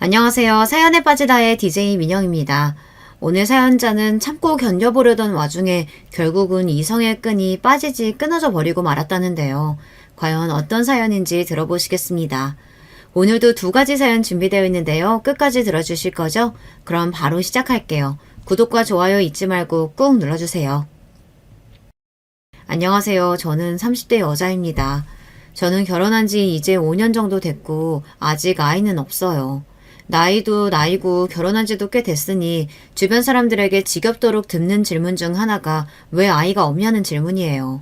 안녕하세요. 사연에 빠지다의 DJ 민영입니다. 오늘 사연자는 참고 견뎌보려던 와중에 결국은 이성의 끈이 빠지지 끊어져 버리고 말았다는데요. 과연 어떤 사연인지 들어보시겠습니다. 오늘도 두 가지 사연 준비되어 있는데요. 끝까지 들어주실 거죠? 그럼 바로 시작할게요. 구독과 좋아요 잊지 말고 꾹 눌러주세요. 안녕하세요. 저는 30대 여자입니다. 저는 결혼한 지 이제 5년 정도 됐고 아직 아이는 없어요. 나이도 나이고 결혼한 지도 꽤 됐으니 주변 사람들에게 지겹도록 듣는 질문 중 하나가 왜 아이가 없냐는 질문이에요.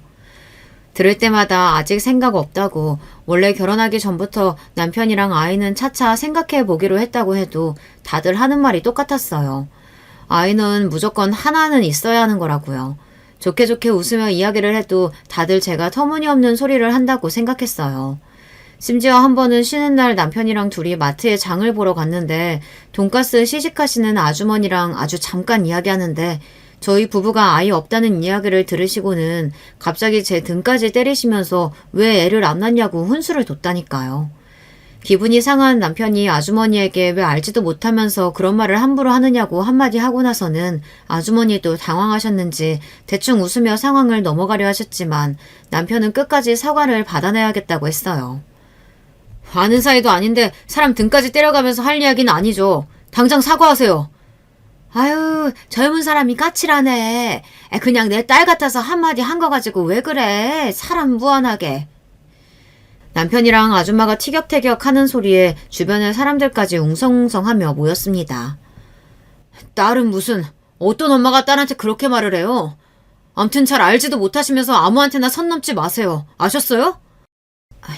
들을 때마다 아직 생각 없다고, 원래 결혼하기 전부터 남편이랑 아이는 차차 생각해 보기로 했다고 해도 다들 하는 말이 똑같았어요. 아이는 무조건 하나는 있어야 하는 거라고요. 좋게 좋게 웃으며 이야기를 해도 다들 제가 터무니없는 소리를 한다고 생각했어요. 심지어 한 번은 쉬는 날 남편이랑 둘이 마트에 장을 보러 갔는데 돈가스 시식하시는 아주머니랑 아주 잠깐 이야기하는데 저희 부부가 아이 없다는 이야기를 들으시고는 갑자기 제 등까지 때리시면서 왜 애를 안 낳냐고 훈수를 뒀다니까요. 기분이 상한 남편이 아주머니에게 왜 알지도 못하면서 그런 말을 함부로 하느냐고 한마디 하고 나서는 아주머니도 당황하셨는지 대충 웃으며 상황을 넘어가려 하셨지만 남편은 끝까지 사과를 받아내야겠다고 했어요. 아는 사이도 아닌데 사람 등까지 때려가면서 할 이야기는 아니죠. 당장 사과하세요. 아유, 젊은 사람이 까칠하네. 그냥 내 딸 같아서 한마디 한 거 가지고 왜 그래? 사람 무안하게. 남편이랑 아줌마가 티격태격 하는 소리에 주변의 사람들까지 웅성웅성하며 모였습니다. 딸은 무슨, 어떤 엄마가 딸한테 그렇게 말을 해요? 암튼 잘 알지도 못하시면서 아무한테나 선 넘지 마세요. 아셨어요?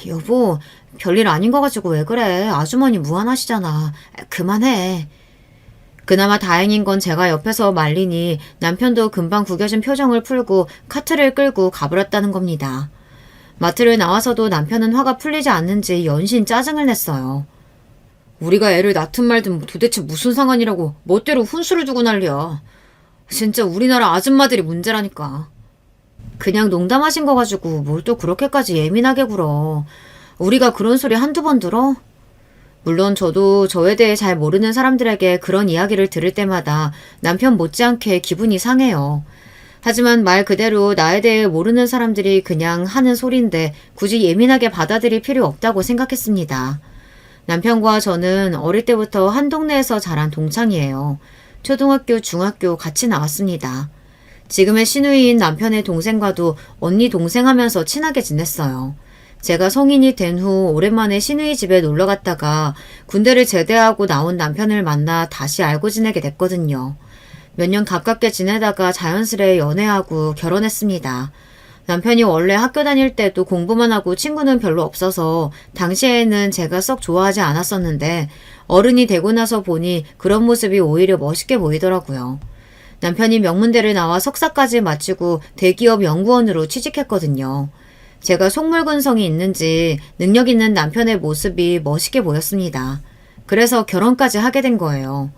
여보, 별일 아닌 거 가지고 왜 그래? 아주머니 무안하시잖아. 그만해. 그나마 다행인 건 제가 옆에서 말리니 남편도 금방 구겨진 표정을 풀고 카트를 끌고 가버렸다는 겁니다. 마트를 나와서도 남편은 화가 풀리지 않는지 연신 짜증을 냈어요. 우리가 애를 낳든 말든 도대체 무슨 상관이라고 멋대로 훈수를 두고 난리야. 진짜 우리나라 아줌마들이 문제라니까. 그냥 농담하신 거 가지고 뭘 또 그렇게까지 예민하게 굴어. 우리가 그런 소리 한두 번 들어? 물론 저도 저에 대해 잘 모르는 사람들에게 그런 이야기를 들을 때마다 남편 못지않게 기분이 상해요. 하지만 말 그대로 나에 대해 모르는 사람들이 그냥 하는 소린데 굳이 예민하게 받아들일 필요 없다고 생각했습니다. 남편과 저는 어릴 때부터 한 동네에서 자란 동창이에요. 초등학교, 중학교 같이 나왔습니다. 지금의 시누이인 남편의 동생과도 언니 동생 하면서 친하게 지냈어요. 제가 성인이 된 후 오랜만에 시누이 집에 놀러 갔다가 군대를 제대하고 나온 남편을 만나 다시 알고 지내게 됐거든요. 몇 년 가깝게 지내다가 자연스레 연애하고 결혼했습니다. 남편이 원래 학교 다닐 때도 공부만 하고 친구는 별로 없어서 당시에는 제가 썩 좋아하지 않았었는데 어른이 되고 나서 보니 그런 모습이 오히려 멋있게 보이더라고요. 남편이 명문대를 나와 석사까지 마치고 대기업 연구원으로 취직했거든요. 제가 속물근성이 있는지 능력 있는 남편의 모습이 멋있게 보였습니다. 그래서 결혼까지 하게 된 거예요.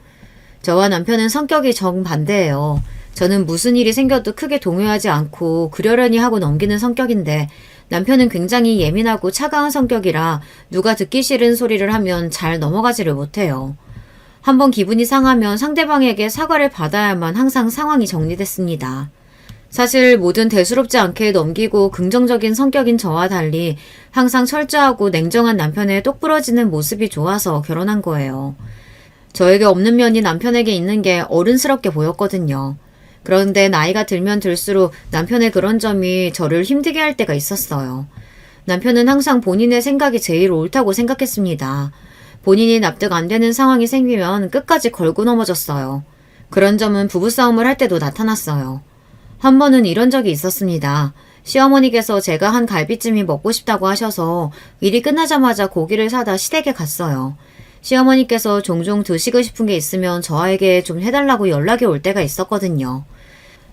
저와 남편은 성격이 정반대예요. 저는 무슨 일이 생겨도 크게 동요하지 않고 그러려니 하고 넘기는 성격인데 남편은 굉장히 예민하고 차가운 성격이라 누가 듣기 싫은 소리를 하면 잘 넘어가지를 못해요. 한번 기분이 상하면 상대방에게 사과를 받아야만 항상 상황이 정리됐습니다. 사실 뭐든 대수롭지 않게 넘기고 긍정적인 성격인 저와 달리 항상 철저하고 냉정한 남편의 똑부러지는 모습이 좋아서 결혼한 거예요. 저에게 없는 면이 남편에게 있는 게 어른스럽게 보였거든요. 그런데 나이가 들면 들수록 남편의 그런 점이 저를 힘들게 할 때가 있었어요. 남편은 항상 본인의 생각이 제일 옳다고 생각했습니다. 본인이 납득 안 되는 상황이 생기면 끝까지 걸고 넘어졌어요. 그런 점은 부부싸움을 할 때도 나타났어요. 한 번은 이런 적이 있었습니다. 시어머니께서 제가 한 갈비찜이 먹고 싶다고 하셔서 일이 끝나자마자 고기를 사다 시댁에 갔어요. 시어머니께서 종종 드시고 싶은 게 있으면 저에게 좀 해달라고 연락이 올 때가 있었거든요.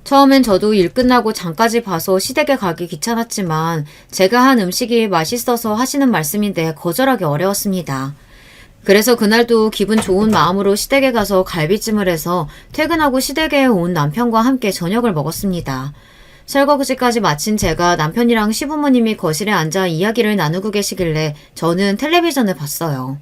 처음엔 저도 일 끝나고 장까지 봐서 시댁에 가기 귀찮았지만 제가 한 음식이 맛있어서 하시는 말씀인데 거절하기 어려웠습니다. 그래서 그날도 기분 좋은 마음으로 시댁에 가서 갈비찜을 해서 퇴근하고 시댁에 온 남편과 함께 저녁을 먹었습니다. 설거지까지 마친 제가 남편이랑 시부모님이 거실에 앉아 이야기를 나누고 계시길래 저는 텔레비전을 봤어요.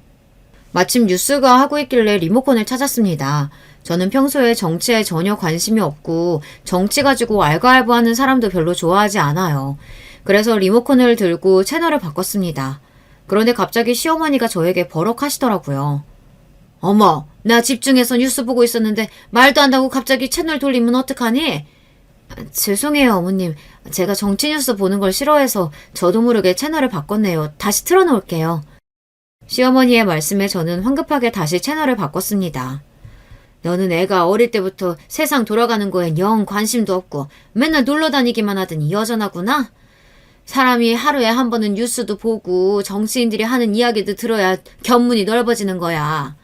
마침 뉴스가 하고 있길래 리모컨을 찾았습니다. 저는 평소에 정치에 전혀 관심이 없고 정치 가지고 알가알부하는 사람도 별로 좋아하지 않아요. 그래서 리모컨을 들고 채널을 바꿨습니다. 그런데 갑자기 시어머니가 저에게 버럭하시더라고요. 어머, 나 집중해서 뉴스 보고 있었는데 말도 안 하고 갑자기 채널 돌리면 어떡하니? 죄송해요, 어머님. 제가 정치 뉴스 보는 걸 싫어해서 저도 모르게 채널을 바꿨네요. 다시 틀어놓을게요. 시어머니의 말씀에 저는 황급하게 다시 채널을 바꿨습니다. 너는 애가 어릴 때부터 세상 돌아가는 거엔 영 관심도 없고 맨날 놀러 다니기만 하더니 여전하구나? 사람이 하루에 한 번은 뉴스도 보고 정치인들이 하는 이야기도 들어야 견문이 넓어지는 거야.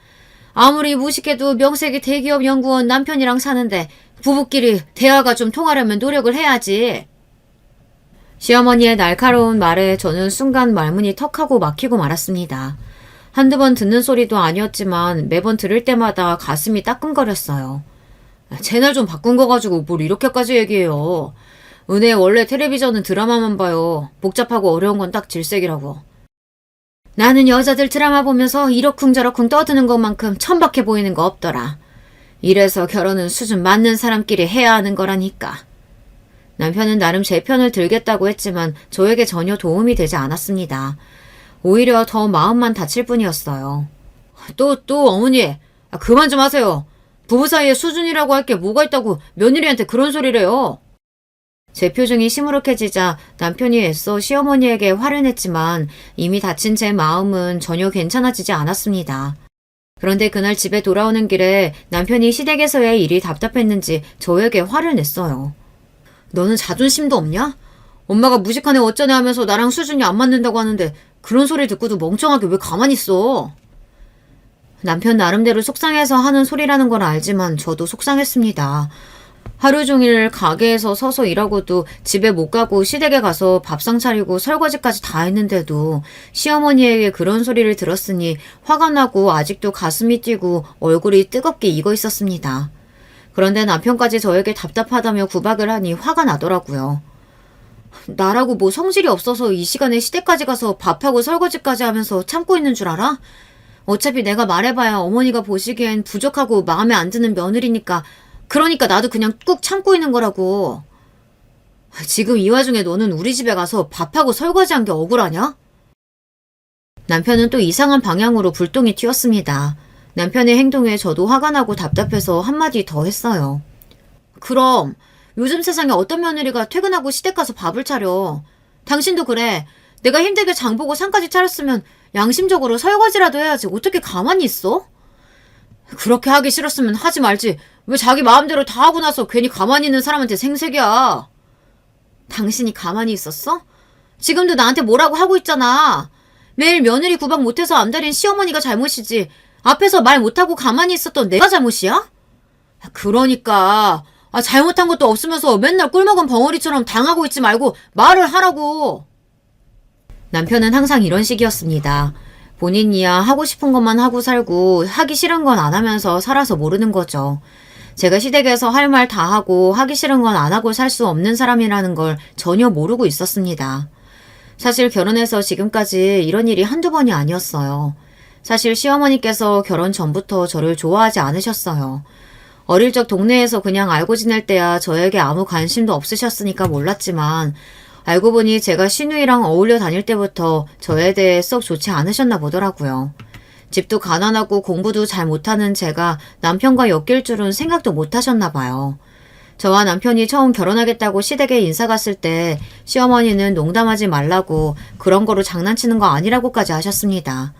아무리 무식해도 명색이 대기업 연구원 남편이랑 사는데 부부끼리 대화가 좀 통하려면 노력을 해야지. 시어머니의 날카로운 말에 저는 순간 말문이 턱하고 막히고 말았습니다. 한두 번 듣는 소리도 아니었지만 매번 들을 때마다 가슴이 따끔거렸어요. 채널 좀 바꾼 거 가지고 뭘 이렇게까지 얘기해요. 은혜 원래 텔레비전은 드라마만 봐요. 복잡하고 어려운 건 딱 질색이라고. 나는 여자들 드라마 보면서 이러쿵저러쿵 떠드는 것만큼 천박해 보이는 거 없더라. 이래서 결혼은 수준 맞는 사람끼리 해야 하는 거라니까. 남편은 나름 제 편을 들겠다고 했지만 저에게 전혀 도움이 되지 않았습니다. 오히려 더 마음만 다칠 뿐이었어요. 또 어머니, 그만 좀 하세요. 부부 사이에 수준이라고 할 게 뭐가 있다고 며느리한테 그런 소리래요. 제 표정이 시무룩해지자 남편이 애써 시어머니에게 화를 냈지만 이미 다친 제 마음은 전혀 괜찮아지지 않았습니다. 그런데 그날 집에 돌아오는 길에 남편이 시댁에서의 일이 답답했는지 저에게 화를 냈어요. 너는 자존심도 없냐? 엄마가 무식하네 어쩌네 하면서 나랑 수준이 안 맞는다고 하는데 그런 소리 듣고도 멍청하게 왜 가만히 있어? 남편 나름대로 속상해서 하는 소리라는 걸 알지만 저도 속상했습니다. 하루 종일 가게에서 서서 일하고도 집에 못 가고 시댁에 가서 밥상 차리고 설거지까지 다 했는데도 시어머니에게 그런 소리를 들었으니 화가 나고 아직도 가슴이 뛰고 얼굴이 뜨겁게 익어 있었습니다. 그런데 남편까지 저에게 답답하다며 구박을 하니 화가 나더라고요. 나라고 뭐 성질이 없어서 이 시간에 시댁까지 가서 밥하고 설거지까지 하면서 참고 있는 줄 알아? 어차피 내가 말해봐야 어머니가 보시기엔 부족하고 마음에 안 드는 며느리니까 그러니까 나도 그냥 꾹 참고 있는 거라고. 지금 이 와중에 너는 우리 집에 가서 밥하고 설거지한 게 억울하냐? 남편은 또 이상한 방향으로 불똥이 튀었습니다. 남편의 행동에 저도 화가 나고 답답해서 한마디 더 했어요. 그럼 요즘 세상에 어떤 며느리가 퇴근하고 시댁 가서 밥을 차려. 당신도 그래. 내가 힘들게 장보고 상까지 차렸으면 양심적으로 설거지라도 해야지 어떻게 가만히 있어? 그렇게 하기 싫었으면 하지 말지. 왜 자기 마음대로 다 하고 나서 괜히 가만히 있는 사람한테 생색이야. 당신이 가만히 있었어? 지금도 나한테 뭐라고 하고 있잖아. 매일 며느리 구박 못해서 암달인 시어머니가 잘못이지. 앞에서 말 못하고 가만히 있었던 내가 잘못이야? 그러니까 잘못한 것도 없으면서 맨날 꿀먹은 벙어리처럼 당하고 있지 말고 말을 하라고. 남편은 항상 이런 식이었습니다. 본인이야 하고 싶은 것만 하고 살고 하기 싫은 건 안 하면서 살아서 모르는 거죠. 제가 시댁에서 할 말 다 하고 하기 싫은 건 안 하고 살 수 없는 사람이라는 걸 전혀 모르고 있었습니다. 사실 결혼해서 지금까지 이런 일이 한두 번이 아니었어요. 사실 시어머니께서 결혼 전부터 저를 좋아하지 않으셨어요. 어릴 적 동네에서 그냥 알고 지낼 때야 저에게 아무 관심도 없으셨으니까 몰랐지만 알고 보니 제가 시누이랑 어울려 다닐 때부터 저에 대해 썩 좋지 않으셨나 보더라고요. 집도 가난하고 공부도 잘 못하는 제가 남편과 엮일 줄은 생각도 못하셨나 봐요. 저와 남편이 처음 결혼하겠다고 시댁에 인사 갔을 때 시어머니는 농담하지 말라고 그런 거로 장난치는 거 아니라고까지 하셨습니다.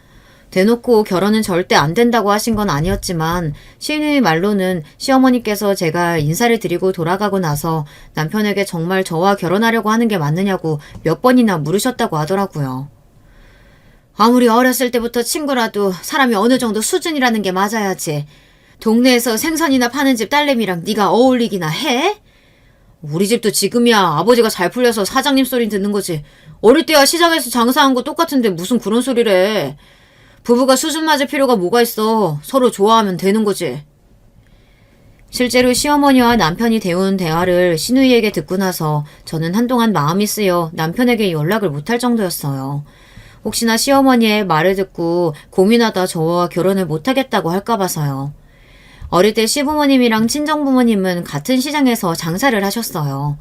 대놓고 결혼은 절대 안 된다고 하신 건 아니었지만 시누이 말로는 시어머니께서 제가 인사를 드리고 돌아가고 나서 남편에게 정말 저와 결혼하려고 하는 게 맞느냐고 몇 번이나 물으셨다고 하더라고요. 아무리 어렸을 때부터 친구라도 사람이 어느 정도 수준이라는 게 맞아야지. 동네에서 생선이나 파는 집 딸내미랑 네가 어울리기나 해? 우리 집도 지금이야 아버지가 잘 풀려서 사장님 소리 듣는 거지. 어릴 때야 시장에서 장사한 거 똑같은데 무슨 그런 소리래. 부부가 수준 맞을 필요가 뭐가 있어. 서로 좋아하면 되는 거지. 실제로 시어머니와 남편이 대운 대화를 시누이에게 듣고 나서 저는 한동안 마음이 쓰여 남편에게 연락을 못할 정도였어요. 혹시나 시어머니의 말을 듣고 고민하다 저와 결혼을 못하겠다고 할까봐서요. 어릴 때 시부모님이랑 친정부모님은 같은 시장에서 장사를 하셨어요.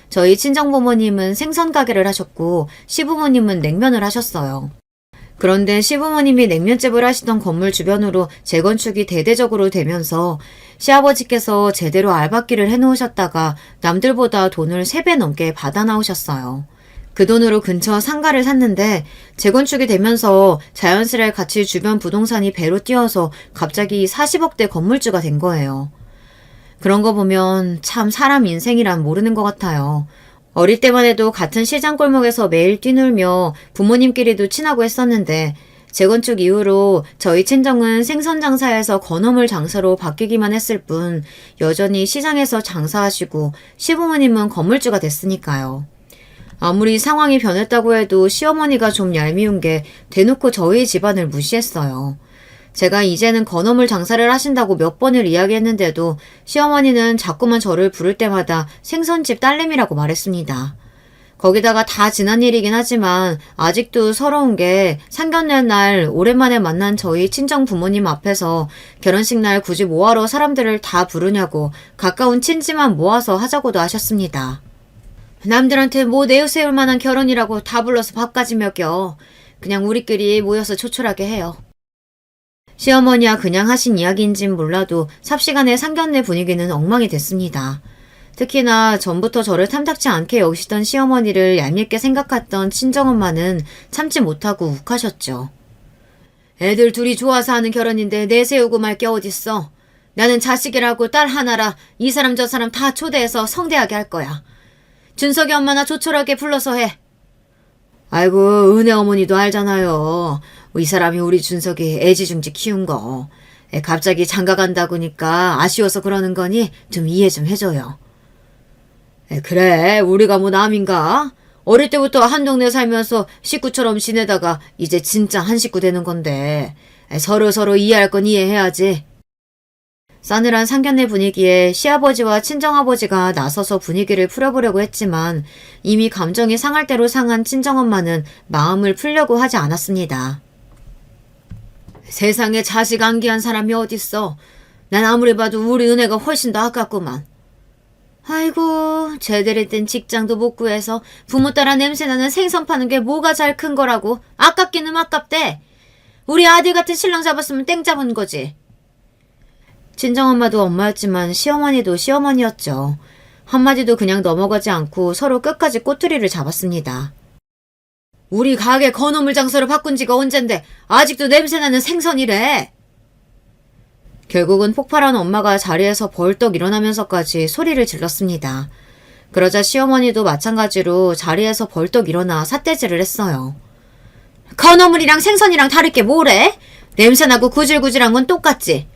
저희 친정부모님은 생선 가게를 하셨고 시부모님은 냉면을 하셨어요. 그런데 시부모님이 냉면집을 하시던 건물 주변으로 재건축이 대대적으로 되면서 시아버지께서 제대로 알박기를 해놓으셨다가 남들보다 돈을 3배 넘게 받아 나오셨어요. 그 돈으로 근처 상가를 샀는데 재건축이 되면서 자연스레 같이 주변 부동산이 배로 뛰어서 갑자기 40억대 건물주가 된 거예요. 그런 거 보면 참 사람 인생이란 모르는 것 같아요. 어릴 때만 해도 같은 시장 골목에서 매일 뛰놀며 부모님끼리도 친하고 했었는데 재건축 이후로 저희 친정은 생선 장사에서 건어물 장사로 바뀌기만 했을 뿐 여전히 시장에서 장사하시고 시부모님은 건물주가 됐으니까요. 아무리 상황이 변했다고 해도 시어머니가 좀 얄미운 게 대놓고 저희 집안을 무시했어요. 제가 이제는 건어물 장사를 하신다고 몇 번을 이야기했는데도 시어머니는 자꾸만 저를 부를 때마다 생선집 딸내미라고 말했습니다. 거기다가 다 지난 일이긴 하지만 아직도 서러운 게 상견례 날 오랜만에 만난 저희 친정 부모님 앞에서 결혼식 날 굳이 뭐하러 사람들을 다 부르냐고 가까운 친지만 모아서 하자고도 하셨습니다. 남들한테 뭐 내세울 만한 결혼이라고 다 불러서 밥까지 먹여. 그냥 우리끼리 모여서 조촐하게 해요. 시어머니와 그냥 하신 이야기인진 몰라도 삽시간에 상견례 분위기는 엉망이 됐습니다. 특히나 전부터 저를 탐탁지 않게 여기시던 시어머니를 얄밉게 생각했던 친정엄마는 참지 못하고 욱하셨죠. 애들 둘이 좋아서 하는 결혼인데 내세우고 말 게 어딨어. 나는 자식이라고 딸 하나라 이 사람 저 사람 다 초대해서 성대하게 할 거야. 준석이 엄마나 조촐하게 불러서 해. 아이고 은혜 어머니도 알잖아요. 이 사람이 우리 준석이 애지중지 키운 거. 갑자기 장가 간다고니까 아쉬워서 그러는 거니 좀 이해 좀 해줘요. 그래 우리가 뭐 남인가? 어릴 때부터 한 동네 살면서 식구처럼 지내다가 이제 진짜 한 식구 되는 건데 서로 이해할 건 이해해야지. 싸늘한 상견례 분위기에 시아버지와 친정아버지가 나서서 분위기를 풀어보려고 했지만 이미 감정이 상할 대로 상한 친정엄마는 마음을 풀려고 하지 않았습니다. 세상에 자식 안기한 사람이 어딨어. 난 아무리 봐도 우리 은혜가 훨씬 더 아깝구만. 아이고 제대로 된 직장도 못 구해서 부모 따라 냄새나는 생선 파는 게 뭐가 잘 큰 거라고. 아깝기는 아깝대. 우리 아들 같은 신랑 잡았으면 땡 잡은 거지. 친정엄마도 엄마였지만 시어머니도 시어머니였죠. 한마디도 그냥 넘어가지 않고 서로 끝까지 꼬투리를 잡았습니다. 우리 가게 건어물 장사로 바꾼 지가 언젠데 아직도 냄새나는 생선이래. 결국은 폭발한 엄마가 자리에서 벌떡 일어나면서까지 소리를 질렀습니다. 그러자 시어머니도 마찬가지로 자리에서 벌떡 일어나 삿대질을 했어요. 건어물이랑 생선이랑 다를 게 뭐래? 냄새나고 구질구질한 건 똑같지.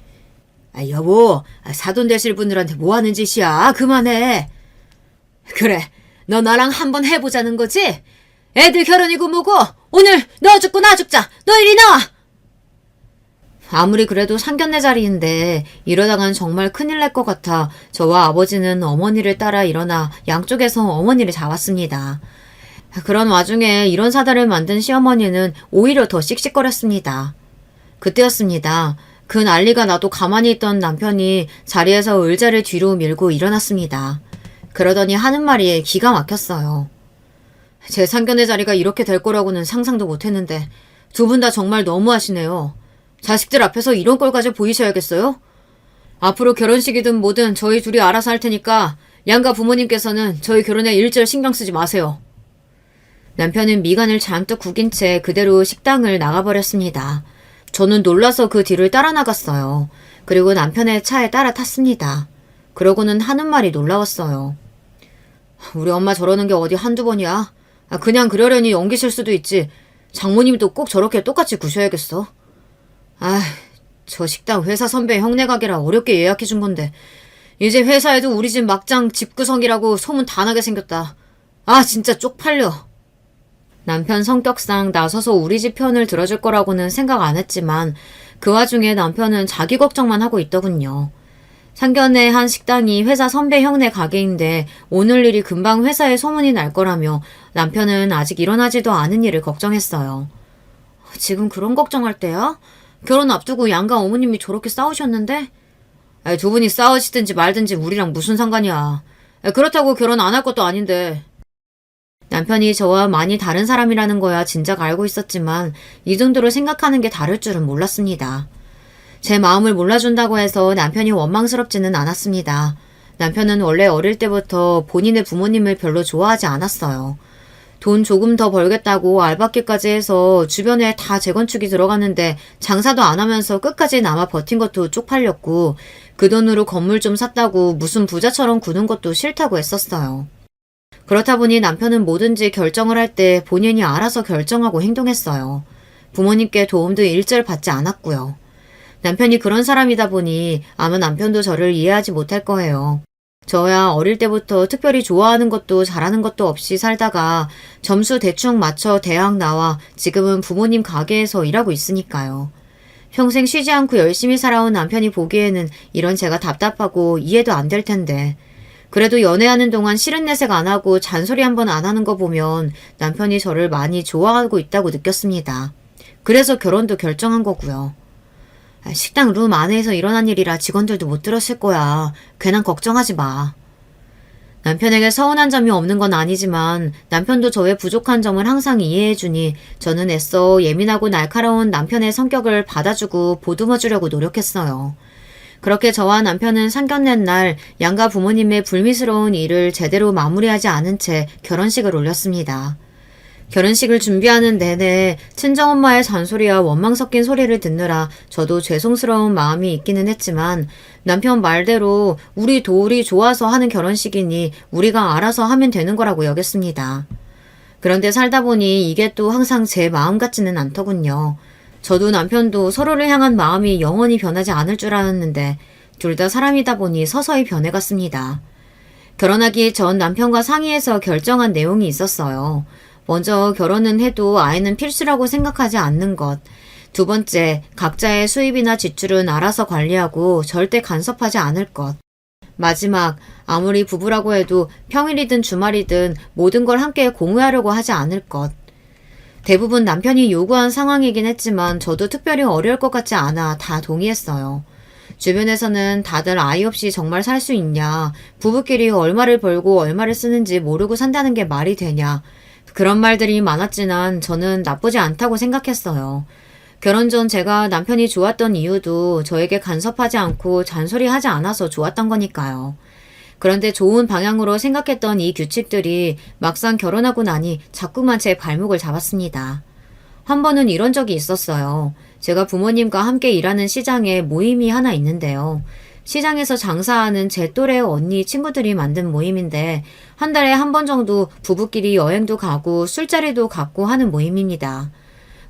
여보, 사돈 되실 분들한테 뭐 하는 짓이야? 그만해. 그래, 너 나랑 한번 해보자는 거지? 애들 결혼이고 뭐고 오늘 너 죽고 나 죽자. 너 이리 나와. 아무리 그래도 상견례 자리인데 이러다간 정말 큰일 날 것 같아 저와 아버지는 어머니를 따라 일어나 양쪽에서 어머니를 잡았습니다. 그런 와중에 이런 사달을 만든 시어머니는 오히려 더 씩씩거렸습니다. 그때였습니다. 그 난리가 나도 가만히 있던 남편이 자리에서 의자를 뒤로 밀고 일어났습니다. 그러더니 하는 말이 기가 막혔어요. 제 상견례 자리가 이렇게 될 거라고는 상상도 못했는데 두 분 다 정말 너무하시네요. 자식들 앞에서 이런 꼴까지 보이셔야겠어요? 앞으로 결혼식이든 뭐든 저희 둘이 알아서 할 테니까 양가 부모님께서는 저희 결혼에 일절 신경 쓰지 마세요. 남편은 미간을 잔뜩 구긴 채 그대로 식당을 나가버렸습니다. 저는 놀라서 그 뒤를 따라 나갔어요. 그리고 남편의 차에 따라 탔습니다. 그러고는 하는 말이 놀라웠어요. 우리 엄마 저러는 게 어디 한두 번이야? 그냥 그러려니 옮기실 수도 있지. 장모님도 꼭 저렇게 똑같이 구셔야겠어. 저 식당 회사 선배 형네 가게라 어렵게 예약해준 건데 이제 회사에도 우리 집 막장 집구석이라고 소문 다 나게 생겼다. 진짜 쪽팔려. 남편 성격상 나서서 우리 집 편을 들어줄 거라고는 생각 안 했지만 그 와중에 남편은 자기 걱정만 하고 있더군요. 상견례 한 식당이 회사 선배 형네 가게인데 오늘 일이 금방 회사에 소문이 날 거라며 남편은 아직 일어나지도 않은 일을 걱정했어요. 지금 그런 걱정할 때야? 결혼 앞두고 양가 어머님이 저렇게 싸우셨는데? 두 분이 싸우시든지 말든지 우리랑 무슨 상관이야. 그렇다고 결혼 안 할 것도 아닌데. 남편이 저와 많이 다른 사람이라는 거야 진작 알고 있었지만 이 정도로 생각하는 게 다를 줄은 몰랐습니다. 제 마음을 몰라준다고 해서 남편이 원망스럽지는 않았습니다. 남편은 원래 어릴 때부터 본인의 부모님을 별로 좋아하지 않았어요. 돈 조금 더 벌겠다고 알바끼까지 해서 주변에 다 재건축이 들어갔는데 장사도 안 하면서 끝까지 남아 버틴 것도 쪽팔렸고 그 돈으로 건물 좀 샀다고 무슨 부자처럼 구는 것도 싫다고 했었어요. 그렇다 보니 남편은 뭐든지 결정을 할 때 본인이 알아서 결정하고 행동했어요. 부모님께 도움도 일절 받지 않았고요. 남편이 그런 사람이다 보니 아마 남편도 저를 이해하지 못할 거예요. 저야 어릴 때부터 특별히 좋아하는 것도 잘하는 것도 없이 살다가 점수 대충 맞춰 대학 나와 지금은 부모님 가게에서 일하고 있으니까요. 평생 쉬지 않고 열심히 살아온 남편이 보기에는 이런 제가 답답하고 이해도 안 될 텐데 그래도 연애하는 동안 싫은 내색 안 하고 잔소리 한 번 안 하는 거 보면 남편이 저를 많이 좋아하고 있다고 느꼈습니다. 그래서 결혼도 결정한 거고요. 식당 룸 안에서 일어난 일이라 직원들도 못 들었을 거야. 괜한 걱정하지 마. 남편에게 서운한 점이 없는 건 아니지만 남편도 저의 부족한 점을 항상 이해해주니 저는 애써 예민하고 날카로운 남편의 성격을 받아주고 보듬어주려고 노력했어요. 그렇게 저와 남편은 상견례 날 양가 부모님의 불미스러운 일을 제대로 마무리하지 않은 채 결혼식을 올렸습니다. 결혼식을 준비하는 내내 친정엄마의 잔소리와 원망 섞인 소리를 듣느라 저도 죄송스러운 마음이 있기는 했지만 남편 말대로 우리 둘이 좋아서 하는 결혼식이니 우리가 알아서 하면 되는 거라고 여겼습니다. 그런데 살다 보니 이게 또 항상 제 마음 같지는 않더군요. 저도 남편도 서로를 향한 마음이 영원히 변하지 않을 줄 알았는데 둘 다 사람이다 보니 서서히 변해갔습니다. 결혼하기 전 남편과 상의해서 결정한 내용이 있었어요. 먼저 결혼은 해도 아이는 필수라고 생각하지 않는 것. 두 번째, 각자의 수입이나 지출은 알아서 관리하고 절대 간섭하지 않을 것. 마지막, 아무리 부부라고 해도 평일이든 주말이든 모든 걸 함께 공유하려고 하지 않을 것. 대부분 남편이 요구한 상황이긴 했지만 저도 특별히 어려울 것 같지 않아 다 동의했어요. 주변에서는 다들 아이 없이 정말 살 수 있냐, 부부끼리 얼마를 벌고 얼마를 쓰는지 모르고 산다는 게 말이 되냐, 그런 말들이 많았지만 저는 나쁘지 않다고 생각했어요. 결혼 전 제가 남편이 좋았던 이유도 저에게 간섭하지 않고 잔소리하지 않아서 좋았던 거니까요. 그런데 좋은 방향으로 생각했던 이 규칙들이 막상 결혼하고 나니 자꾸만 제 발목을 잡았습니다. 한 번은 이런 적이 있었어요. 제가 부모님과 함께 일하는 시장에 모임이 하나 있는데요. 시장에서 장사하는 제 또래 언니 친구들이 만든 모임인데 한 달에 한 번 정도 부부끼리 여행도 가고 술자리도 갖고 하는 모임입니다.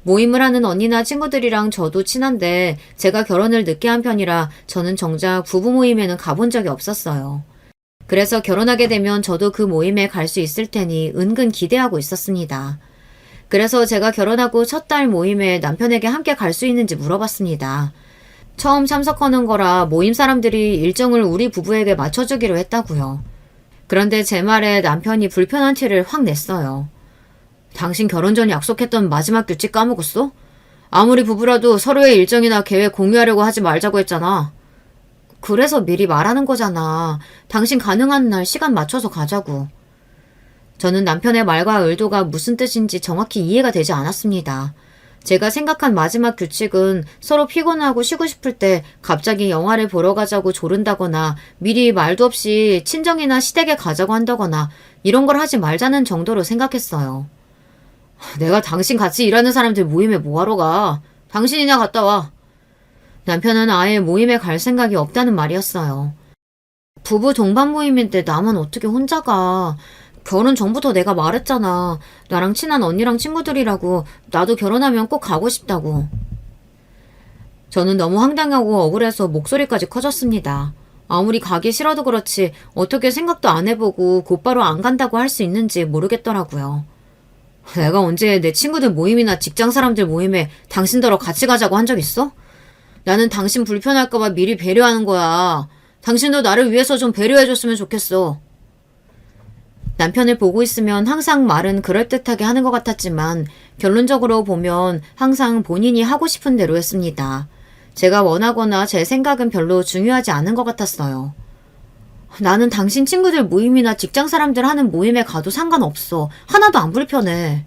모임을 하는 언니나 친구들이랑 저도 친한데 제가 결혼을 늦게 한 편이라 저는 정작 부부 모임에는 가본 적이 없었어요. 그래서 결혼하게 되면 저도 그 모임에 갈 수 있을 테니 은근 기대하고 있었습니다. 그래서 제가 결혼하고 첫 달 모임에 남편에게 함께 갈 수 있는지 물어봤습니다. 처음 참석하는 거라 모임 사람들이 일정을 우리 부부에게 맞춰주기로 했다고요. 그런데 제 말에 남편이 불편한 티를 확 냈어요. 당신 결혼 전 약속했던 마지막 규칙 까먹었어? 아무리 부부라도 서로의 일정이나 계획 공유하려고 하지 말자고 했잖아. 그래서 미리 말하는 거잖아. 당신 가능한 날 시간 맞춰서 가자고. 저는 남편의 말과 의도가 무슨 뜻인지 정확히 이해가 되지 않았습니다. 제가 생각한 마지막 규칙은 서로 피곤하고 쉬고 싶을 때 갑자기 영화를 보러 가자고 조른다거나 미리 말도 없이 친정이나 시댁에 가자고 한다거나 이런 걸 하지 말자는 정도로 생각했어요. 내가 당신 같이 일하는 사람들 모임에 뭐하러 가? 당신이나 갔다 와. 남편은 아예 모임에 갈 생각이 없다는 말이었어요. 부부 동반 모임인데 나만 어떻게 혼자 가? 결혼 전부터 내가 말했잖아. 나랑 친한 언니랑 친구들이라고. 나도 결혼하면 꼭 가고 싶다고. 저는 너무 황당하고 억울해서 목소리까지 커졌습니다. 아무리 가기 싫어도 그렇지 어떻게 생각도 안 해보고 곧바로 안 간다고 할 수 있는지 모르겠더라고요. 내가 언제 내 친구들 모임이나 직장 사람들 모임에 당신더러 같이 가자고 한 적 있어? 나는 당신 불편할까봐 미리 배려하는 거야. 당신도 나를 위해서 좀 배려해줬으면 좋겠어. 남편을 보고 있으면 항상 말은 그럴듯하게 하는 것 같았지만 결론적으로 보면 항상 본인이 하고 싶은 대로 했습니다. 제가 원하거나 제 생각은 별로 중요하지 않은 것 같았어요. 나는 당신 친구들 모임이나 직장 사람들 하는 모임에 가도 상관없어. 하나도 안 불편해.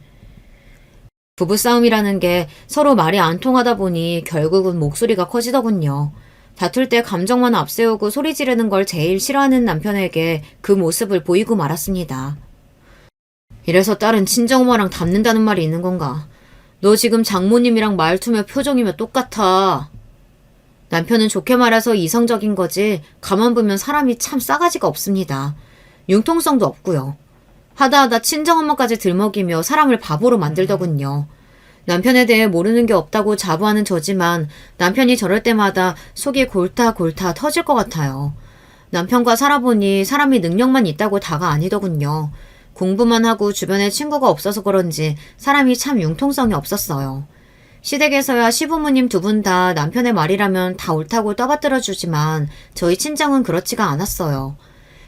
부부싸움이라는 게 서로 말이 안 통하다 보니 결국은 목소리가 커지더군요. 다툴 때 감정만 앞세우고 소리 지르는 걸 제일 싫어하는 남편에게 그 모습을 보이고 말았습니다. 이래서 딸은 친정엄마랑 닮는다는 말이 있는 건가? 너 지금 장모님이랑 말투며 표정이며 똑같아. 남편은 좋게 말해서 이성적인 거지 가만 보면 사람이 참 싸가지가 없습니다. 융통성도 없고요. 하다하다 친정엄마까지 들먹이며 사람을 바보로 만들더군요. 남편에 대해 모르는 게 없다고 자부하는 저지만 남편이 저럴 때마다 속이 골타골타 터질 것 같아요. 남편과 살아보니 사람이 능력만 있다고 다가 아니더군요. 공부만 하고 주변에 친구가 없어서 그런지 사람이 참 융통성이 없었어요. 시댁에서야 시부모님 두 분 다 남편의 말이라면 다 옳다고 떠받들어 주지만 저희 친정은 그렇지가 않았어요.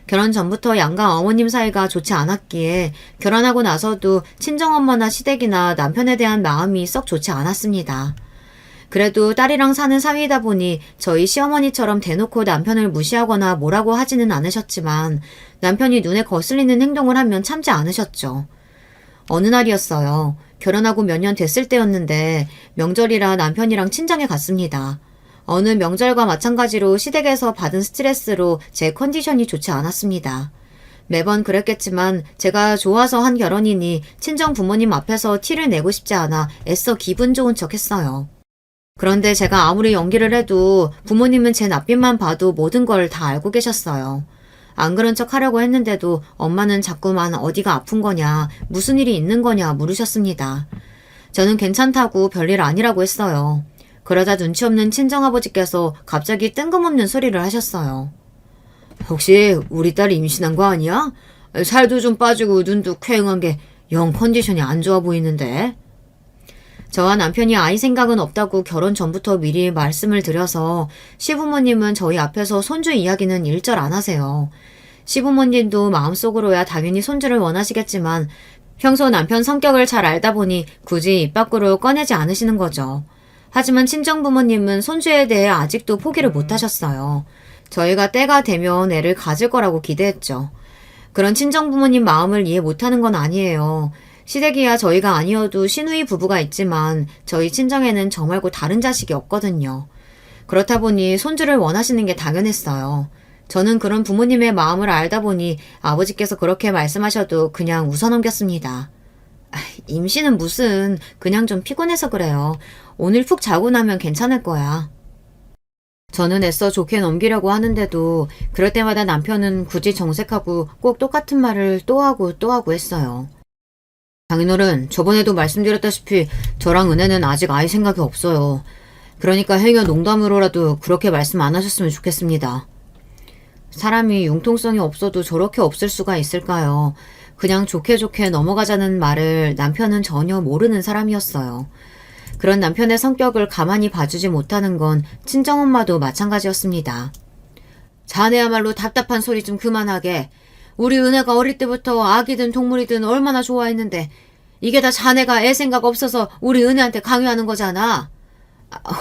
결혼 전부터 양가 어머님 사이가 좋지 않았기에 결혼하고 나서도 친정엄마나 시댁이나 남편에 대한 마음이 썩 좋지 않았습니다. 그래도 딸이랑 사는 사위이다 보니 저희 시어머니처럼 대놓고 남편을 무시하거나 뭐라고 하지는 않으셨지만 남편이 눈에 거슬리는 행동을 하면 참지 않으셨죠. 어느 날이었어요. 결혼하고 몇 년 됐을 때였는데 명절이라 남편이랑 친정에 갔습니다. 어느 명절과 마찬가지로 시댁에서 받은 스트레스로 제 컨디션이 좋지 않았습니다. 매번 그랬겠지만 제가 좋아서 한 결혼이니 친정 부모님 앞에서 티를 내고 싶지 않아 애써 기분 좋은 척 했어요. 그런데 제가 아무리 연기를 해도 부모님은 제 낯빛만 봐도 모든 걸 다 알고 계셨어요. 안 그런 척 하려고 했는데도 엄마는 자꾸만 어디가 아픈 거냐, 무슨 일이 있는 거냐 물으셨습니다. 저는 괜찮다고 별일 아니라고 했어요. 그러다 눈치 없는 친정아버지께서 갑자기 뜬금없는 소리를 하셨어요. 혹시 우리 딸이 임신한 거 아니야? 살도 좀 빠지고 눈도 퀭한 게 영 컨디션이 안 좋아 보이는데. 저와 남편이 아이 생각은 없다고 결혼 전부터 미리 말씀을 드려서 시부모님은 저희 앞에서 손주 이야기는 일절 안 하세요. 시부모님도 마음속으로야 당연히 손주를 원하시겠지만 평소 남편 성격을 잘 알다 보니 굳이 입 밖으로 꺼내지 않으시는 거죠. 하지만 친정부모님은 손주에 대해 아직도 포기를 못하셨어요. 저희가 때가 되면 애를 가질 거라고 기대했죠. 그런 친정부모님 마음을 이해 못하는 건 아니에요. 시댁이야 저희가 아니어도 시누이 부부가 있지만 저희 친정에는 저 말고 다른 자식이 없거든요. 그렇다 보니 손주를 원하시는 게 당연했어요. 저는 그런 부모님의 마음을 알다 보니 아버지께서 그렇게 말씀하셔도 그냥 웃어넘겼습니다. 임신은 무슨, 그냥 좀 피곤해서 그래요. 오늘 푹 자고 나면 괜찮을 거야. 저는 애써 좋게 넘기려고 하는데도 그럴 때마다 남편은 굳이 정색하고 꼭 똑같은 말을 또 하고 또 하고 했어요. 장인어른, 저번에도 말씀드렸다시피 저랑 은혜는 아직 아이 생각이 없어요. 그러니까 행여 농담으로라도 그렇게 말씀 안 하셨으면 좋겠습니다. 사람이 융통성이 없어도 저렇게 없을 수가 있을까요? 그냥 좋게 좋게 넘어가자는 말을 남편은 전혀 모르는 사람이었어요. 그런 남편의 성격을 가만히 봐주지 못하는 건 친정엄마도 마찬가지였습니다. 자네야말로 답답한 소리 좀 그만하게. 우리 은혜가 어릴 때부터 아기든 동물이든 얼마나 좋아했는데 이게 다 자네가 애 생각 없어서 우리 은혜한테 강요하는 거잖아.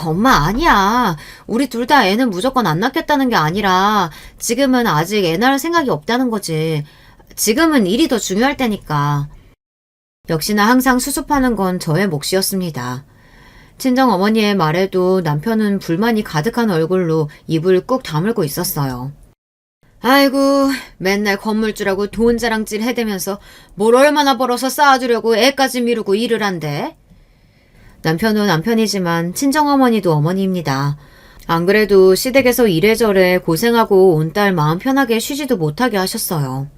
엄마 아니야. 우리 둘 다 애는 무조건 안 낳겠다는 게 아니라 지금은 아직 애 낳을 생각이 없다는 거지. 지금은 일이 더 중요할 때니까. 역시나 항상 수습하는 건 저의 몫이었습니다. 친정어머니의 말에도 남편은 불만이 가득한 얼굴로 입을 꾹 다물고 있었어요. 아이고, 맨날 건물주라고 돈 자랑질 해대면서 뭘 얼마나 벌어서 쌓아주려고 애까지 미루고 일을 한대? 남편은 남편이지만 친정어머니도 어머니입니다. 안 그래도 시댁에서 이래저래 고생하고 온 딸 마음 편하게 쉬지도 못하게 하셨어요.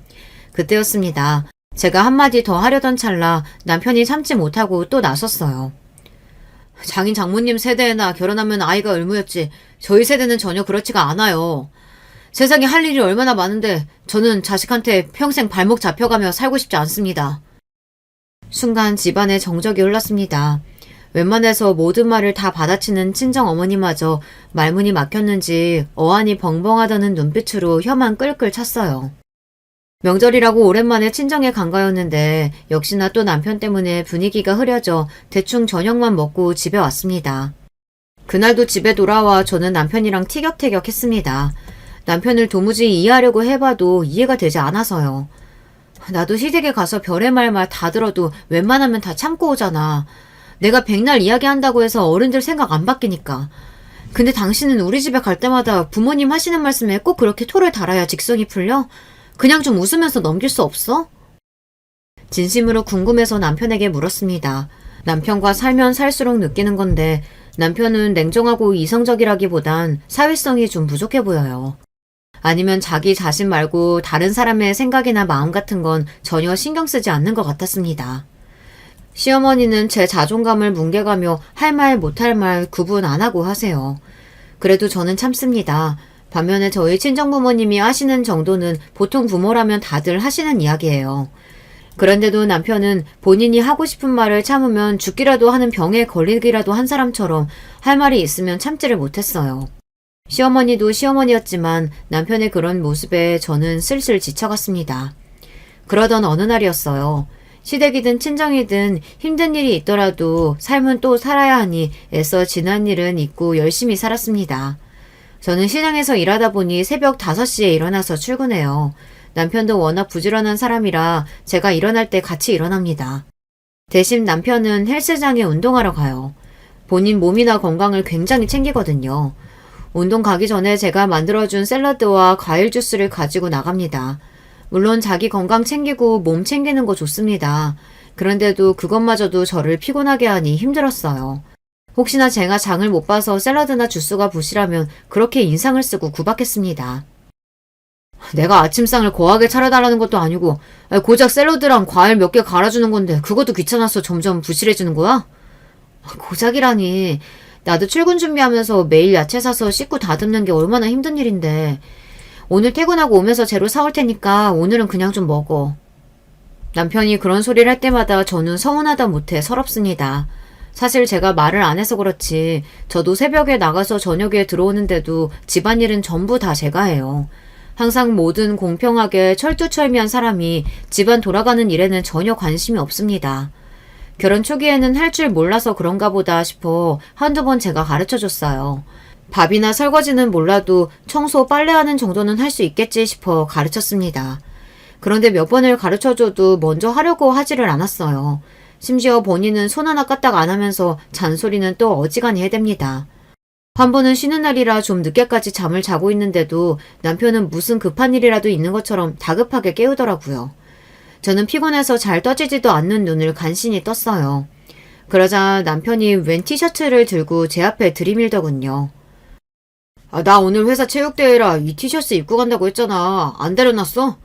그때였습니다. 제가 한마디 더 하려던 찰나 남편이 참지 못하고 또 나섰어요. 장인 장모님 세대나 결혼하면 아이가 의무였지 저희 세대는 전혀 그렇지가 않아요. 세상에 할 일이 얼마나 많은데 저는 자식한테 평생 발목 잡혀가며 살고 싶지 않습니다. 순간 집안에 정적이 흘렀습니다. 웬만해서 모든 말을 다 받아치는 친정어머니마저 말문이 막혔는지 어안이 벙벙하다는 눈빛으로 혀만 끌끌 찼어요. 명절이라고 오랜만에 친정에 간 거였는데 역시나 또 남편 때문에 분위기가 흐려져 대충 저녁만 먹고 집에 왔습니다. 그날도 집에 돌아와 저는 남편이랑 티격태격 했습니다. 남편을 도무지 이해하려고 해봐도 이해가 되지 않아서요. 나도 시댁에 가서 별의 말만 다 들어도 웬만하면 다 참고 오잖아. 내가 백날 이야기한다고 해서 어른들 생각 안 바뀌니까. 근데 당신은 우리 집에 갈 때마다 부모님 하시는 말씀에 꼭 그렇게 토를 달아야 직성이 풀려? 그냥 좀 웃으면서 넘길 수 없어? 진심으로 궁금해서 남편에게 물었습니다. 남편과 살면 살수록 느끼는 건데 남편은 냉정하고 이성적이라기보단 사회성이 좀 부족해 보여요. 아니면 자기 자신 말고 다른 사람의 생각이나 마음 같은 건 전혀 신경 쓰지 않는 것 같았습니다. 시어머니는 제 자존감을 뭉개가며 할 말 못할 말 구분 안 하고 하세요. 그래도 저는 참습니다. 반면에 저희 친정부모님이 하시는 정도는 보통 부모라면 다들 하시는 이야기예요. 그런데도 남편은 본인이 하고 싶은 말을 참으면 죽기라도 하는 병에 걸리기라도 한 사람처럼 할 말이 있으면 참지를 못했어요. 시어머니도 시어머니였지만 남편의 그런 모습에 저는 슬슬 지쳐갔습니다. 그러던 어느 날이었어요. 시댁이든 친정이든 힘든 일이 있더라도 삶은 또 살아야 하니 애써 지난 일은 잊고 열심히 살았습니다. 저는 시장에서 일하다 보니 새벽 5시에 일어나서 출근해요. 남편도 워낙 부지런한 사람이라 제가 일어날 때 같이 일어납니다. 대신 남편은 헬스장에 운동하러 가요. 본인 몸이나 건강을 굉장히 챙기거든요. 운동 가기 전에 제가 만들어준 샐러드와 과일 주스를 가지고 나갑니다. 물론 자기 건강 챙기고 몸 챙기는 거 좋습니다. 그런데도 그것마저도 저를 피곤하게 하니 힘들었어요. 혹시나 제가 장을 못 봐서 샐러드나 주스가 부실하면 그렇게 인상을 쓰고 구박했습니다. 내가 아침상을 거하게 차려달라는 것도 아니고 고작 샐러드랑 과일 몇 개 갈아주는 건데 그것도 귀찮아서 점점 부실해지는 거야? 고작이라니. 나도 출근 준비하면서 매일 야채 사서 씻고 다듬는 게 얼마나 힘든 일인데. 오늘 퇴근하고 오면서 재료 사올 테니까 오늘은 그냥 좀 먹어. 남편이 그런 소리를 할 때마다 저는 서운하다 못해 서럽습니다. 사실 제가 말을 안 해서 그렇지 저도 새벽에 나가서 저녁에 들어오는데도 집안일은 전부 다 제가 해요. 항상 모든 공평하게 철두철미한 사람이 집안 돌아가는 일에는 전혀 관심이 없습니다. 결혼 초기에는 할 줄 몰라서 그런가 보다 싶어 한두 번 제가 가르쳐줬어요. 밥이나 설거지는 몰라도 청소, 빨래하는 정도는 할 수 있겠지 싶어 가르쳤습니다. 그런데 몇 번을 가르쳐줘도 먼저 하려고 하지를 않았어요. 심지어 본인은 손 하나 까딱 안 하면서 잔소리는 또 어지간히 해댑니다. 한 번은 쉬는 날이라 좀 늦게까지 잠을 자고 있는데도 남편은 무슨 급한 일이라도 있는 것처럼 다급하게 깨우더라고요. 저는 피곤해서 잘 떠지지도 않는 눈을 간신히 떴어요. 그러자 남편이 웬 티셔츠를 들고 제 앞에 들이밀더군요. 나 오늘 회사 체육대회라 이 티셔츠 입고 간다고 했잖아. 안 데려놨어?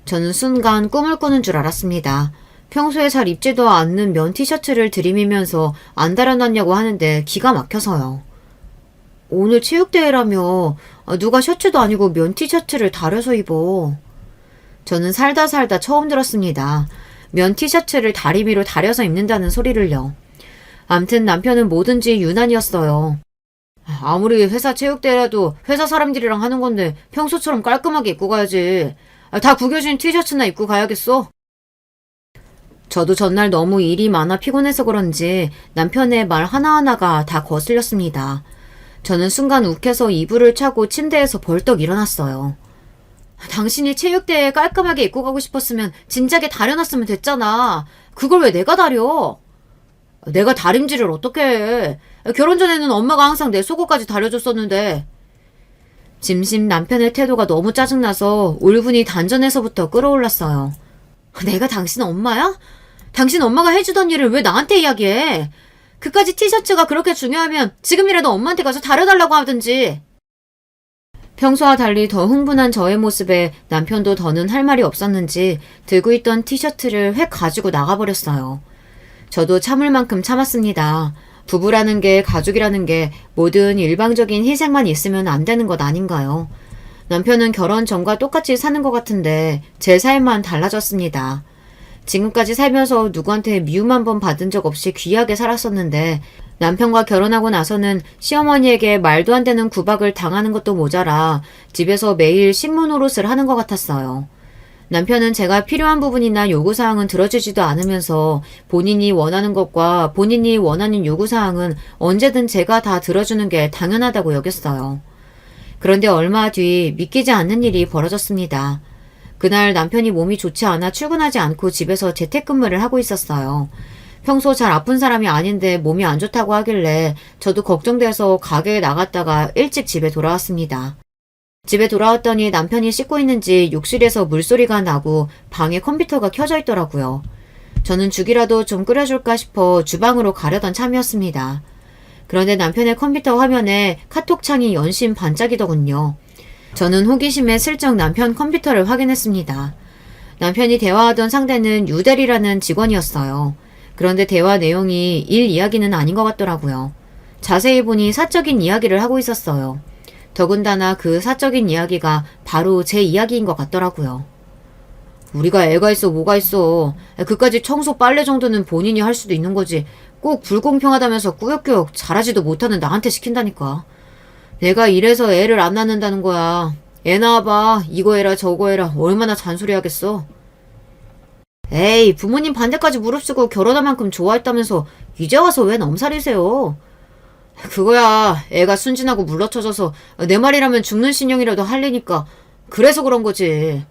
저는 순간 꿈을 꾸는 줄 알았습니다. 평소에 잘 입지도 않는 면 티셔츠를 들이밀면서 안 달아놨냐고 하는데 기가 막혀서요. 오늘 체육대회라며 누가 셔츠도 아니고 면 티셔츠를 다려서 입어. 저는 살다 처음 들었습니다. 면 티셔츠를 다리미로 다려서 입는다는 소리를요. 암튼 남편은 뭐든지 유난이었어요. 아무리 회사 체육대회라도 회사 사람들이랑 하는 건데 평소처럼 깔끔하게 입고 가야지. 다 구겨진 티셔츠나 입고 가야겠어. 저도 전날 너무 일이 많아 피곤해서 그런지 남편의 말 하나하나가 다 거슬렸습니다. 저는 순간 욱해서 이불을 차고 침대에서 벌떡 일어났어요. 당신이 체육대회에 깔끔하게 입고 가고 싶었으면 진작에 다려놨으면 됐잖아. 그걸 왜 내가 다려? 내가 다림질을 어떻게 해. 결혼 전에는 엄마가 항상 내 속옷까지 다려줬었는데. 짐심 남편의 태도가 너무 짜증나서 울분이 단전에서부터 끌어올랐어요. 내가 당신 엄마야? 당신 엄마가 해주던 일을 왜 나한테 이야기해? 그까지 티셔츠가 그렇게 중요하면 지금이라도 엄마한테 가서 다려달라고 하든지. 평소와 달리 더 흥분한 저의 모습에 남편도 더는 할 말이 없었는지 들고 있던 티셔츠를 획 가지고 나가버렸어요. 저도 참을 만큼 참았습니다. 부부라는 게, 가족이라는 게 모든 일방적인 희생만 있으면 안 되는 것 아닌가요? 남편은 결혼 전과 똑같이 사는 것 같은데 제 삶만 달라졌습니다. 지금까지 살면서 누구한테 미움 한 번 받은 적 없이 귀하게 살았었는데 남편과 결혼하고 나서는 시어머니에게 말도 안 되는 구박을 당하는 것도 모자라 집에서 매일 식문 노릇을 하는 것 같았어요. 남편은 제가 필요한 부분이나 요구사항은 들어주지도 않으면서 본인이 원하는 것과 본인이 원하는 요구사항은 언제든 제가 다 들어주는 게 당연하다고 여겼어요. 그런데 얼마 뒤 믿기지 않는 일이 벌어졌습니다. 그날 남편이 몸이 좋지 않아 출근하지 않고 집에서 재택근무를 하고 있었어요. 평소 잘 아픈 사람이 아닌데 몸이 안 좋다고 하길래 저도 걱정돼서 가게에 나갔다가 일찍 집에 돌아왔습니다. 집에 돌아왔더니 남편이 씻고 있는지 욕실에서 물소리가 나고 방에 컴퓨터가 켜져 있더라고요. 저는 죽이라도 좀 끓여줄까 싶어 주방으로 가려던 참이었습니다. 그런데 남편의 컴퓨터 화면에 카톡창이 연신 반짝이더군요. 저는 호기심에 슬쩍 남편 컴퓨터를 확인했습니다. 남편이 대화하던 상대는 유대리라는 직원이었어요. 그런데 대화 내용이 일 이야기는 아닌 것 같더라고요. 자세히 보니 사적인 이야기를 하고 있었어요. 더군다나 그 사적인 이야기가 바로 제 이야기인 것 같더라고요. 우리가 애가 있어 뭐가 있어. 그까지 청소 빨래 정도는 본인이 할 수도 있는 거지. 꼭 불공평하다면서 꾸역꾸역 잘하지도 못하는 나한테 시킨다니까. 내가 이래서 애를 안 낳는다는 거야. 애 낳아봐. 이거 해라 저거 해라. 얼마나 잔소리하겠어. 에이, 부모님 반대까지 무릅쓰고 결혼할 만큼 좋아했다면서 이제 와서 왜 넘살이세요? 그거야, 애가 순진하고 물러쳐져서 내 말이라면 죽는 신용이라도 할래니까 그래서 그런 거지.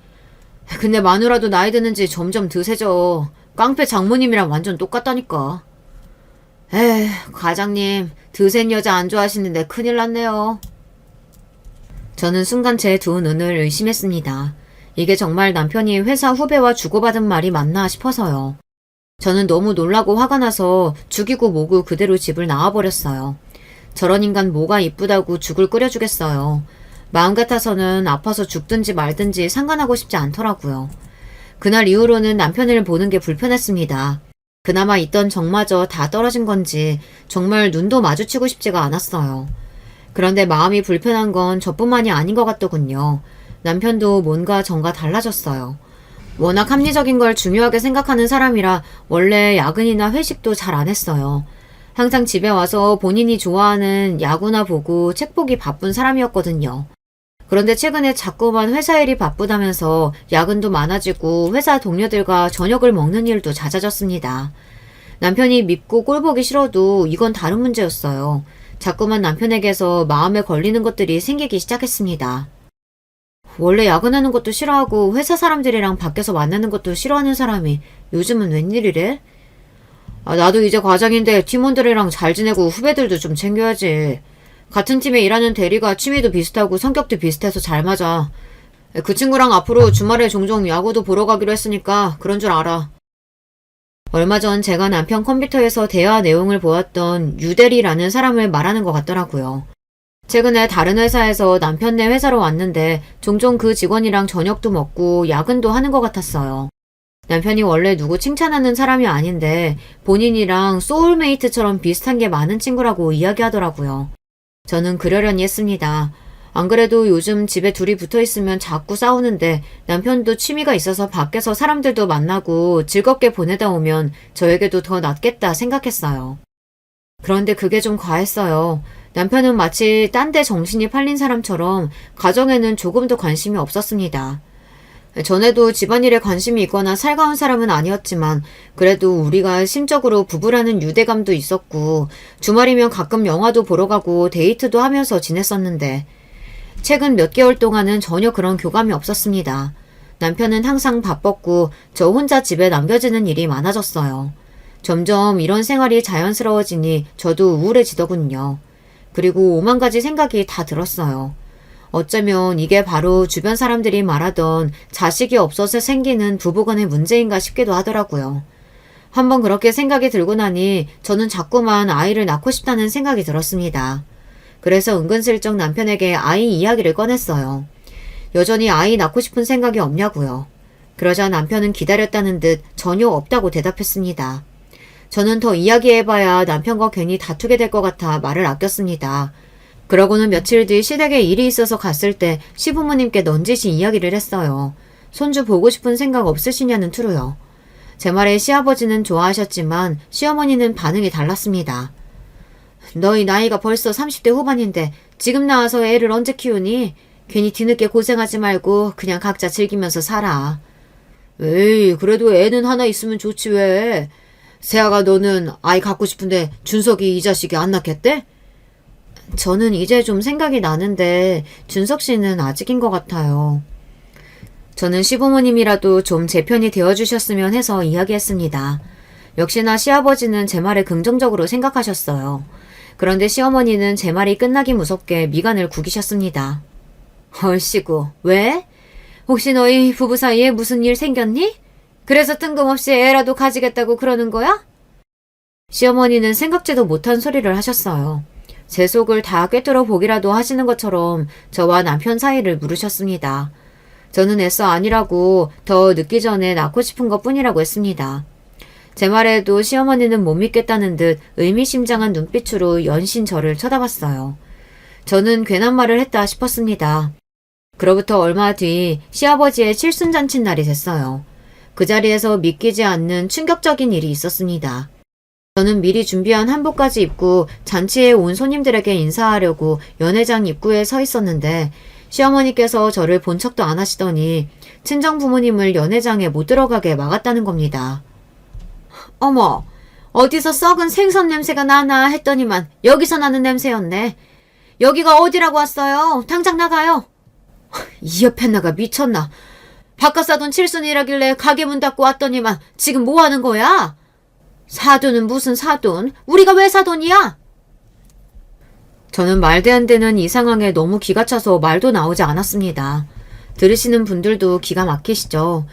근데 마누라도 나이 드는지 점점 드세져. 깡패 장모님이랑 완전 똑같다니까. 에휴, 과장님, 드센 여자 안 좋아하시는데 큰일 났네요. 저는 순간 제 두 눈을 의심했습니다. 이게 정말 남편이 회사 후배와 주고받은 말이 맞나 싶어서요. 저는 너무 놀라고 화가 나서 죽이고 모구 그대로 집을 나와버렸어요. 저런 인간 뭐가 이쁘다고 죽을 끓여주겠어요. 마음 같아서는 아파서 죽든지 말든지 상관하고 싶지 않더라고요. 그날 이후로는 남편을 보는 게 불편했습니다. 그나마 있던 정마저 다 떨어진 건지 정말 눈도 마주치고 싶지가 않았어요. 그런데 마음이 불편한 건 저뿐만이 아닌 것 같더군요. 남편도 뭔가 전과 달라졌어요. 워낙 합리적인 걸 중요하게 생각하는 사람이라 원래 야근이나 회식도 잘 안 했어요. 항상 집에 와서 본인이 좋아하는 야구나 보고 책 보기 바쁜 사람이었거든요. 그런데 최근에 자꾸만 회사 일이 바쁘다면서 야근도 많아지고 회사 동료들과 저녁을 먹는 일도 잦아졌습니다. 남편이 밉고 꼴보기 싫어도 이건 다른 문제였어요. 자꾸만 남편에게서 마음에 걸리는 것들이 생기기 시작했습니다. 원래 야근하는 것도 싫어하고 회사 사람들이랑 밖에서 만나는 것도 싫어하는 사람이 요즘은 웬일이래? 나도 이제 과장인데 팀원들이랑 잘 지내고 후배들도 좀 챙겨야지. 같은 팀에 일하는 대리가 취미도 비슷하고 성격도 비슷해서 잘 맞아. 그 친구랑 앞으로 주말에 종종 야구도 보러 가기로 했으니까 그런 줄 알아. 얼마 전 제가 남편 컴퓨터에서 대화 내용을 보았던 유대리라는 사람을 말하는 것 같더라고요. 최근에 다른 회사에서 남편네 회사로 왔는데 종종 그 직원이랑 저녁도 먹고 야근도 하는 것 같았어요. 남편이 원래 누구 칭찬하는 사람이 아닌데 본인이랑 소울메이트처럼 비슷한 게 많은 친구라고 이야기하더라고요. 저는 그러려니 했습니다. 안 그래도 요즘 집에 둘이 붙어 있으면 자꾸 싸우는데 남편도 취미가 있어서 밖에서 사람들도 만나고 즐겁게 보내다 오면 저에게도 더 낫겠다 생각했어요. 그런데 그게 좀 과했어요. 남편은 마치 딴 데 정신이 팔린 사람처럼 가정에는 조금도 관심이 없었습니다. 전에도 집안일에 관심이 있거나 살가운 사람은 아니었지만 그래도 우리가 심적으로 부부라는 유대감도 있었고 주말이면 가끔 영화도 보러 가고 데이트도 하면서 지냈었는데 최근 몇 개월 동안은 전혀 그런 교감이 없었습니다. 남편은 항상 바빴고 저 혼자 집에 남겨지는 일이 많아졌어요. 점점 이런 생활이 자연스러워지니 저도 우울해지더군요. 그리고 오만 가지 생각이 다 들었어요. 어쩌면 이게 바로 주변 사람들이 말하던 자식이 없어서 생기는 부부간의 문제인가 싶기도 하더라고요. 한번 그렇게 생각이 들고 나니 저는 자꾸만 아이를 낳고 싶다는 생각이 들었습니다. 그래서 은근슬쩍 남편에게 아이 이야기를 꺼냈어요. 여전히 아이 낳고 싶은 생각이 없냐고요. 그러자 남편은 기다렸다는 듯 전혀 없다고 대답했습니다. 저는 더 이야기해봐야 남편과 괜히 다투게 될 것 같아 말을 아꼈습니다. 그러고는 며칠 뒤 시댁에 일이 있어서 갔을 때 시부모님께 넌지시 이야기를 했어요. 손주 보고 싶은 생각 없으시냐는 투로요. 제 말에 시아버지는 좋아하셨지만 시어머니는 반응이 달랐습니다. 너희 나이가 벌써 30대 후반인데 지금 나와서 애를 언제 키우니? 괜히 뒤늦게 고생하지 말고 그냥 각자 즐기면서 살아. 에이, 그래도 애는 하나 있으면 좋지 왜. 세아가 너는 아이 갖고 싶은데 준석이 이 자식이 안 낳겠대? 저는 이제 좀 생각이 나는데 준석 씨는 아직인 것 같아요. 저는 시부모님이라도 좀 제 편이 되어주셨으면 해서 이야기했습니다. 역시나 시아버지는 제 말을 긍정적으로 생각하셨어요. 그런데 시어머니는 제 말이 끝나기 무섭게 미간을 구기셨습니다. 얼씨구, 왜? 혹시 너희 부부 사이에 무슨 일 생겼니? 그래서 뜬금없이 애라도 가지겠다고 그러는 거야? 시어머니는 생각지도 못한 소리를 하셨어요. 제 속을 다 꿰뚫어 보기라도 하시는 것처럼 저와 남편 사이를 물으셨습니다. 저는 애써 아니라고 더 늦기 전에 낳고 싶은 것 뿐이라고 했습니다. 제 말에도 시어머니는 못 믿겠다는 듯 의미심장한 눈빛으로 연신 저를 쳐다봤어요. 저는 괜한 말을 했다 싶었습니다. 그로부터 얼마 뒤 시아버지의 칠순잔칫날이 됐어요. 그 자리에서 믿기지 않는 충격적인 일이 있었습니다. 저는 미리 준비한 한복까지 입고 잔치에 온 손님들에게 인사하려고 연회장 입구에 서 있었는데 시어머니께서 저를 본 척도 안 하시더니 친정 부모님을 연회장에 못 들어가게 막았다는 겁니다. 어머, 어디서 썩은 생선 냄새가 나나 했더니만 여기서 나는 냄새였네. 여기가 어디라고 왔어요? 당장 나가요. 이 옆에 나가 미쳤나. 바깥 사돈 칠순이라길래 가게 문 닫고 왔더니만 지금 뭐 하는 거야? 사돈은 무슨 사돈? 우리가 왜 사돈이야? 저는 말도 안 되는 이 상황에 너무 기가 차서 말도 나오지 않았습니다. 들으시는 분들도 기가 막히시죠?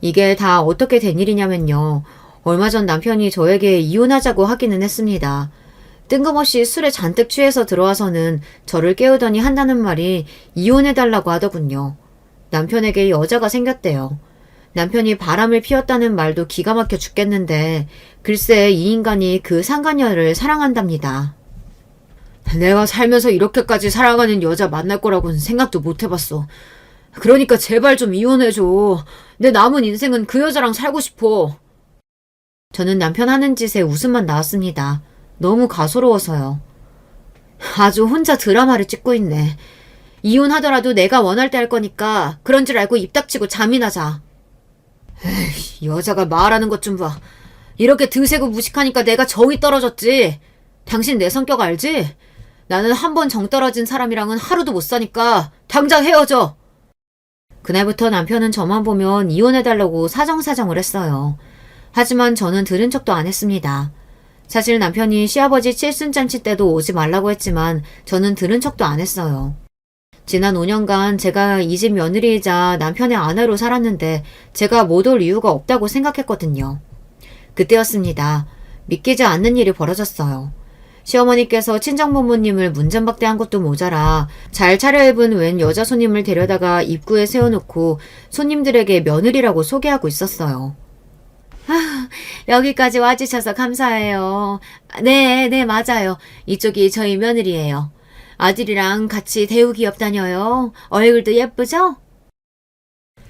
이게 다 어떻게 된 일이냐면요. 얼마 전 남편이 저에게 이혼하자고 하기는 했습니다. 뜬금없이 술에 잔뜩 취해서 들어와서는 저를 깨우더니 한다는 말이 이혼해달라고 하더군요. 남편에게 여자가 생겼대요. 남편이 바람을 피웠다는 말도 기가 막혀 죽겠는데 글쎄 이 인간이 그 상간녀를 사랑한답니다. 내가 살면서 이렇게까지 사랑하는 여자 만날 거라고는 생각도 못 해봤어. 그러니까 제발 좀 이혼해줘. 내 남은 인생은 그 여자랑 살고 싶어. 저는 남편 하는 짓에 웃음만 나왔습니다. 너무 가소로워서요. 아주 혼자 드라마를 찍고 있네. 이혼하더라도 내가 원할 때 할 거니까 그런 줄 알고 입 닥치고 잠이나 자. 에이, 여자가 말하는 것 좀 봐. 이렇게 드세고 무식하니까 내가 정이 떨어졌지. 당신 내 성격 알지? 나는 한 번 정 떨어진 사람이랑은 하루도 못 사니까 당장 헤어져. 그날부터 남편은 저만 보면 이혼해달라고 사정사정을 했어요. 하지만 저는 들은 척도 안 했습니다. 사실 남편이 시아버지 칠순잔치 때도 오지 말라고 했지만 저는 들은 척도 안 했어요. 지난 5년간 제가 이 집 며느리이자 남편의 아내로 살았는데 제가 못 올 이유가 없다고 생각했거든요. 그때였습니다. 믿기지 않는 일이 벌어졌어요. 시어머니께서 친정부모님을 문전박대한 것도 모자라 잘 차려입은 웬 여자 손님을 데려다가 입구에 세워놓고 손님들에게 며느리라고 소개하고 있었어요. 아, 여기까지 와주셔서 감사해요. 네, 맞아요. 이쪽이 저희 며느리예요. 아들이랑 같이 대우기업 다녀요. 얼굴도 예쁘죠?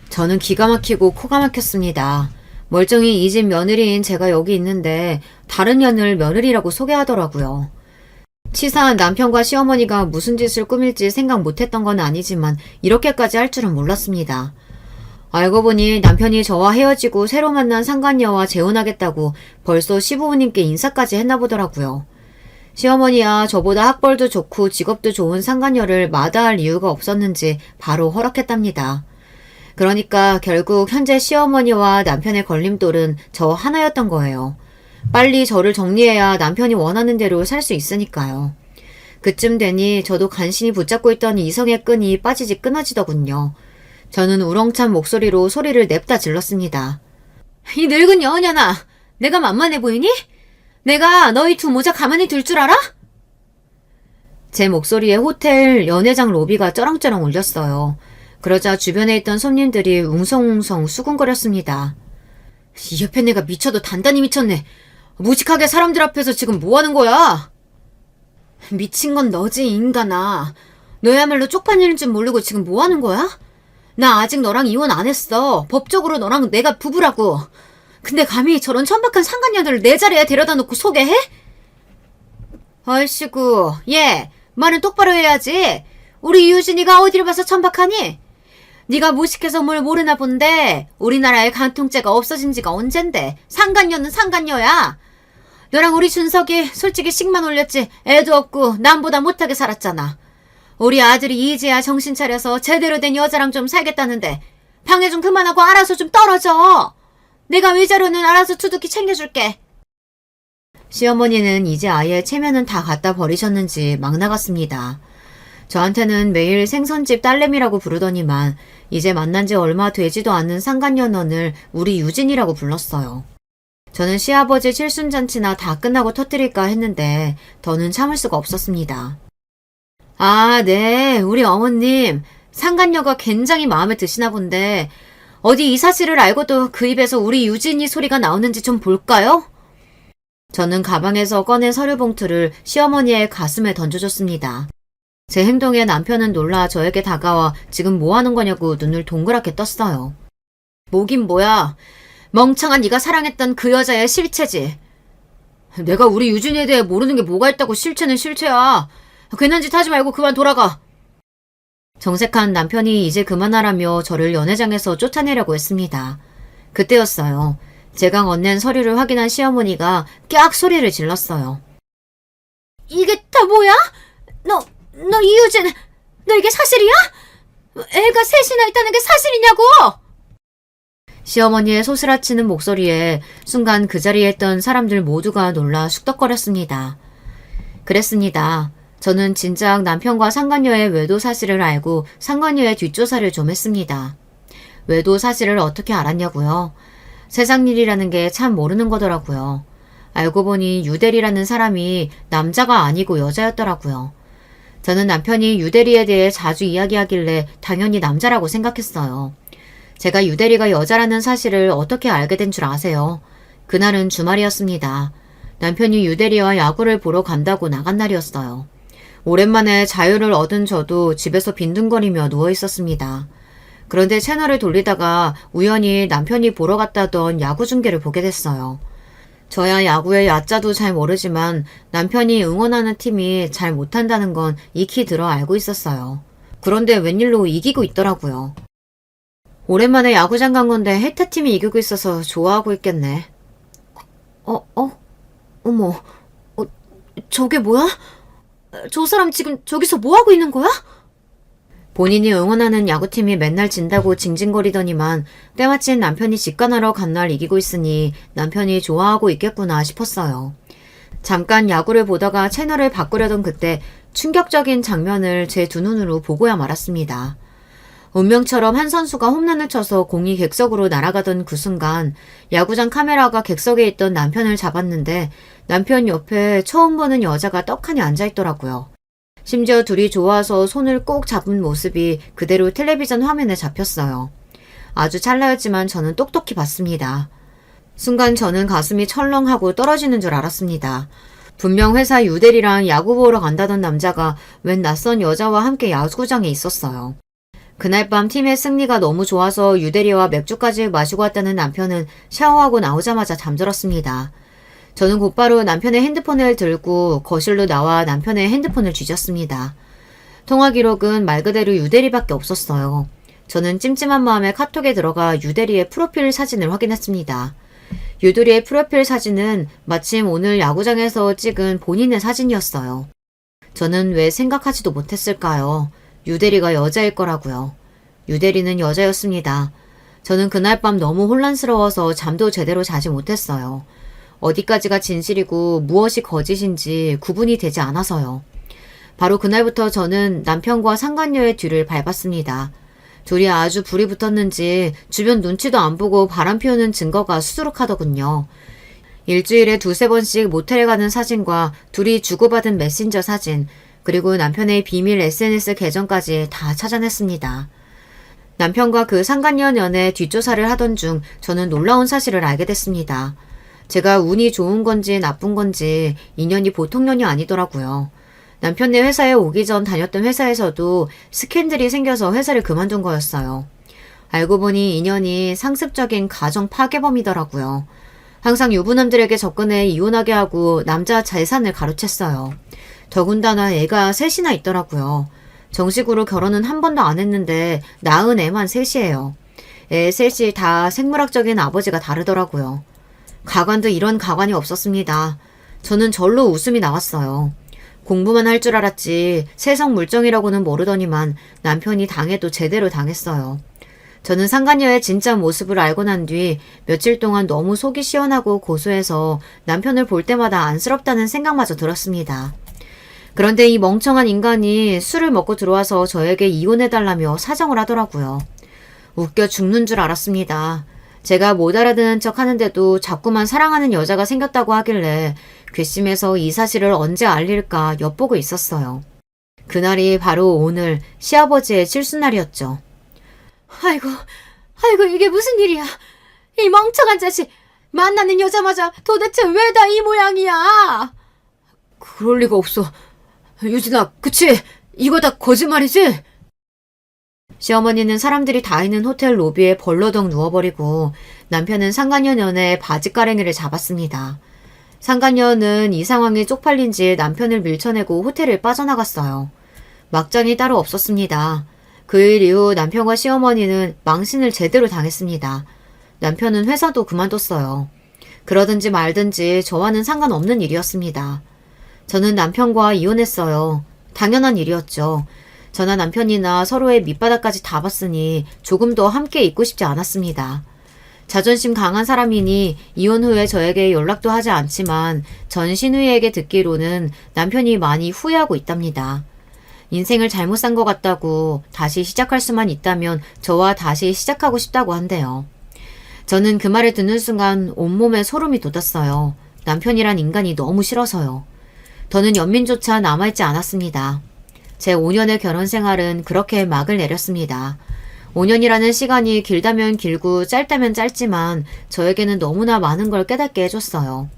저는 기가 막히고 코가 막혔습니다. 멀쩡히 이 집 며느리인 제가 여기 있는데 다른 년을 며느리라고 소개하더라고요. 치사한 남편과 시어머니가 무슨 짓을 꾸밀지 생각 못했던 건 아니지만 이렇게까지 할 줄은 몰랐습니다. 알고 보니 남편이 저와 헤어지고 새로 만난 상간녀와 재혼하겠다고 벌써 시부모님께 인사까지 했나 보더라고요. 시어머니야 저보다 학벌도 좋고 직업도 좋은 상간녀를 마다할 이유가 없었는지 바로 허락했답니다. 그러니까 결국 현재 시어머니와 남편의 걸림돌은 저 하나였던 거예요. 빨리 저를 정리해야 남편이 원하는 대로 살 수 있으니까요. 그쯤 되니 저도 간신히 붙잡고 있던 이성의 끈이 빠지지 끊어지더군요. 저는 우렁찬 목소리로 소리를 냅다 질렀습니다. 이 늙은 여은년아, 내가 만만해 보이니? 내가 너희 두 모자 가만히 둘 줄 알아? 제 목소리에 호텔 연회장 로비가 쩌렁쩌렁 울렸어요. 그러자 주변에 있던 손님들이 웅성웅성 수군거렸습니다. 이 옆에 내가 미쳐도 단단히 미쳤네. 무식하게 사람들 앞에서 지금 뭐 하는 거야? 미친 건 너지, 인간아. 너야말로 쪽팔리는 줄 모르고 지금 뭐 하는 거야? 나 아직 너랑 이혼 안 했어. 법적으로 너랑 내가 부부라고. 근데 감히 저런 천박한 상간녀들을 내 자리에 데려다 놓고 소개해? 얼씨구, 얘, 말은 똑바로 해야지. 우리 유진이가 어디를 봐서 천박하니? 네가 무식해서 뭘 모르나 본데 우리나라에 간통죄가 없어진 지가 언젠데 상간녀는 상간녀야. 너랑 우리 준석이 솔직히 식만 올렸지 애도 없고 남보다 못하게 살았잖아. 우리 아들이 이제야 정신 차려서 제대로 된 여자랑 좀 살겠다는데 방해 좀 그만하고 알아서 좀 떨어져. 내가 위자료는 알아서 두둑히 챙겨줄게. 시어머니는 이제 아예 체면은 다 갖다 버리셨는지 막 나갔습니다. 저한테는 매일 생선집 딸내미라고 부르더니만 이제 만난 지 얼마 되지도 않은 상간녀넌을 우리 유진이라고 불렀어요. 저는 시아버지 칠순잔치나 다 끝나고 터뜨릴까 했는데 더는 참을 수가 없었습니다. 아, 네. 우리 어머님. 상간녀가 굉장히 마음에 드시나 본데 어디 이 사실을 알고도 그 입에서 우리 유진이 소리가 나오는지 좀 볼까요? 저는 가방에서 꺼낸 서류 봉투를 시어머니의 가슴에 던져줬습니다. 제 행동에 남편은 놀라 저에게 다가와 지금 뭐 하는 거냐고 눈을 동그랗게 떴어요. 뭐긴 뭐야. 멍청한 네가 사랑했던 그 여자의 실체지. 내가 우리 유진이에 대해 모르는 게 뭐가 있다고 실체는 실체야. 괜한 짓 하지 말고 그만 돌아가. 정색한 남편이 이제 그만하라며 저를 연회장에서 쫓아내려고 했습니다. 그때였어요. 제가 건넨 서류를 확인한 시어머니가 깍 소리를 질렀어요. 이게 다 뭐야? 너 이유진, 너 이게 사실이야? 애가 셋이나 있다는 게 사실이냐고! 시어머니의 소스라치는 목소리에 순간 그 자리에 있던 사람들 모두가 놀라 쑥덕거렸습니다. 그랬습니다. 저는 진작 남편과 상간녀의 외도 사실을 알고 상간녀의 뒷조사를 좀 했습니다. 외도 사실을 어떻게 알았냐고요? 세상 일이라는 게 참 모르는 거더라고요. 알고 보니 유대리라는 사람이 남자가 아니고 여자였더라고요. 저는 남편이 유대리에 대해 자주 이야기하길래 당연히 남자라고 생각했어요. 제가 유대리가 여자라는 사실을 어떻게 알게 된 줄 아세요? 그날은 주말이었습니다. 남편이 유대리와 야구를 보러 간다고 나간 날이었어요. 오랜만에 자유를 얻은 저도 집에서 빈둥거리며 누워 있었습니다. 그런데 채널을 돌리다가 우연히 남편이 보러 갔다던 야구 중계를 보게 됐어요. 저야 야구의 야자도 잘 모르지만 남편이 응원하는 팀이 잘 못한다는 건 익히 들어 알고 있었어요. 그런데 웬일로 이기고 있더라고요. 오랜만에 야구장 간 건데 해타팀이 이기고 있어서 좋아하고 있겠네. 어머, 저게 뭐야? 저 사람 지금 저기서 뭐하고 있는 거야? 본인이 응원하는 야구팀이 맨날 진다고 징징거리더니만 때마침 남편이 직관하러 간 날 이기고 있으니 남편이 좋아하고 있겠구나 싶었어요. 잠깐 야구를 보다가 채널을 바꾸려던 그때 충격적인 장면을 제 두 눈으로 보고야 말았습니다. 운명처럼 한 선수가 홈런을 쳐서 공이 객석으로 날아가던 그 순간 야구장 카메라가 객석에 있던 남편을 잡았는데 남편 옆에 처음 보는 여자가 떡하니 앉아있더라고요. 심지어 둘이 좋아서 손을 꼭 잡은 모습이 그대로 텔레비전 화면에 잡혔어요. 아주 찰나였지만 저는 똑똑히 봤습니다. 순간 저는 가슴이 철렁하고 떨어지는 줄 알았습니다. 분명 회사 유대리랑 야구 보러 간다던 남자가 웬 낯선 여자와 함께 야구장에 있었어요. 그날 밤 팀의 승리가 너무 좋아서 유대리와 맥주까지 마시고 왔다는 남편은 샤워하고 나오자마자 잠들었습니다. 저는 곧바로 남편의 핸드폰을 들고 거실로 나와 남편의 핸드폰을 뒤졌습니다. 통화 기록은 말 그대로 유대리밖에 없었어요. 저는 찜찜한 마음에 카톡에 들어가 유대리의 프로필 사진을 확인했습니다. 유대리의 프로필 사진은 마침 오늘 야구장에서 찍은 본인의 사진이었어요. 저는 왜 생각하지도 못했을까요? 유대리가 여자일 거라고요. 유대리는 여자였습니다. 저는 그날 밤 너무 혼란스러워서 잠도 제대로 자지 못했어요. 어디까지가 진실이고 무엇이 거짓인지 구분이 되지 않아서요. 바로 그날부터 저는 남편과 상간녀의 뒤를 밟았습니다. 둘이 아주 불이 붙었는지 주변 눈치도 안 보고 바람 피우는 증거가 수두룩하더군요. 일주일에 두세 번씩 모텔에 가는 사진과 둘이 주고받은 메신저 사진, 그리고 남편의 비밀 SNS 계정까지 다 찾아냈습니다. 남편과 그 상간녀 연애 뒷조사를 하던 중 저는 놀라운 사실을 알게 됐습니다. 제가 운이 좋은 건지 나쁜 건지 인연이 보통 년이 아니더라고요. 남편네 회사에 오기 전 다녔던 회사에서도 스캔들이 생겨서 회사를 그만둔 거였어요. 알고 보니 인연이 상습적인 가정 파괴범이더라고요. 항상 유부남들에게 접근해 이혼하게 하고 남자 재산을 가로챘어요. 더군다나 애가 셋이나 있더라고요. 정식으로 결혼은 한 번도 안 했는데 낳은 애만 셋이에요. 애 셋이 다 생물학적인 아버지가 다르더라고요. 가관도 이런 가관이 없었습니다. 저는 절로 웃음이 나왔어요. 공부만 할 줄 알았지 세상 물정이라고는 모르더니만 남편이 당해도 제대로 당했어요. 저는 상간녀의 진짜 모습을 알고 난 뒤 며칠 동안 너무 속이 시원하고 고소해서 남편을 볼 때마다 안쓰럽다는 생각마저 들었습니다. 그런데 이 멍청한 인간이 술을 먹고 들어와서 저에게 이혼해달라며 사정을 하더라고요. 웃겨 죽는 줄 알았습니다. 제가 못 알아듣는 척 하는데도 자꾸만 사랑하는 여자가 생겼다고 하길래 괘씸해서 이 사실을 언제 알릴까 엿보고 있었어요. 그날이 바로 오늘 시아버지의 칠순날이었죠. 아이고, 이게 무슨 일이야. 이 멍청한 자식, 만나는 여자마자 도대체 왜 다 이 모양이야? 그럴 리가 없어. 유진아, 그치? 이거 다 거짓말이지? 시어머니는 사람들이 다 있는 호텔 로비에 벌러덩 누워버리고 남편은 상간녀 년에 바지가랭이를 잡았습니다. 상간녀는 이 상황에 쪽팔린지 남편을 밀쳐내고 호텔을 빠져나갔어요. 막장이 따로 없었습니다. 그 일 이후 남편과 시어머니는 망신을 제대로 당했습니다. 남편은 회사도 그만뒀어요. 그러든지 말든지 저와는 상관없는 일이었습니다. 저는 남편과 이혼했어요. 당연한 일이었죠. 저나 남편이나 서로의 밑바닥까지 다 봤으니 조금 더 함께 있고 싶지 않았습니다. 자존심 강한 사람이니 이혼 후에 저에게 연락도 하지 않지만 전 신우이에게 듣기로는 남편이 많이 후회하고 있답니다. 인생을 잘못 산 것 같다고 다시 시작할 수만 있다면 저와 다시 시작하고 싶다고 한대요. 저는 그 말을 듣는 순간 온몸에 소름이 돋았어요. 남편이란 인간이 너무 싫어서요. 더는 연민조차 남아있지 않았습니다. 제 5년의 결혼 생활은 그렇게 막을 내렸습니다. 5년이라는 시간이 길다면 길고 짧다면 짧지만 저에게는 너무나 많은 걸 깨닫게 해줬어요.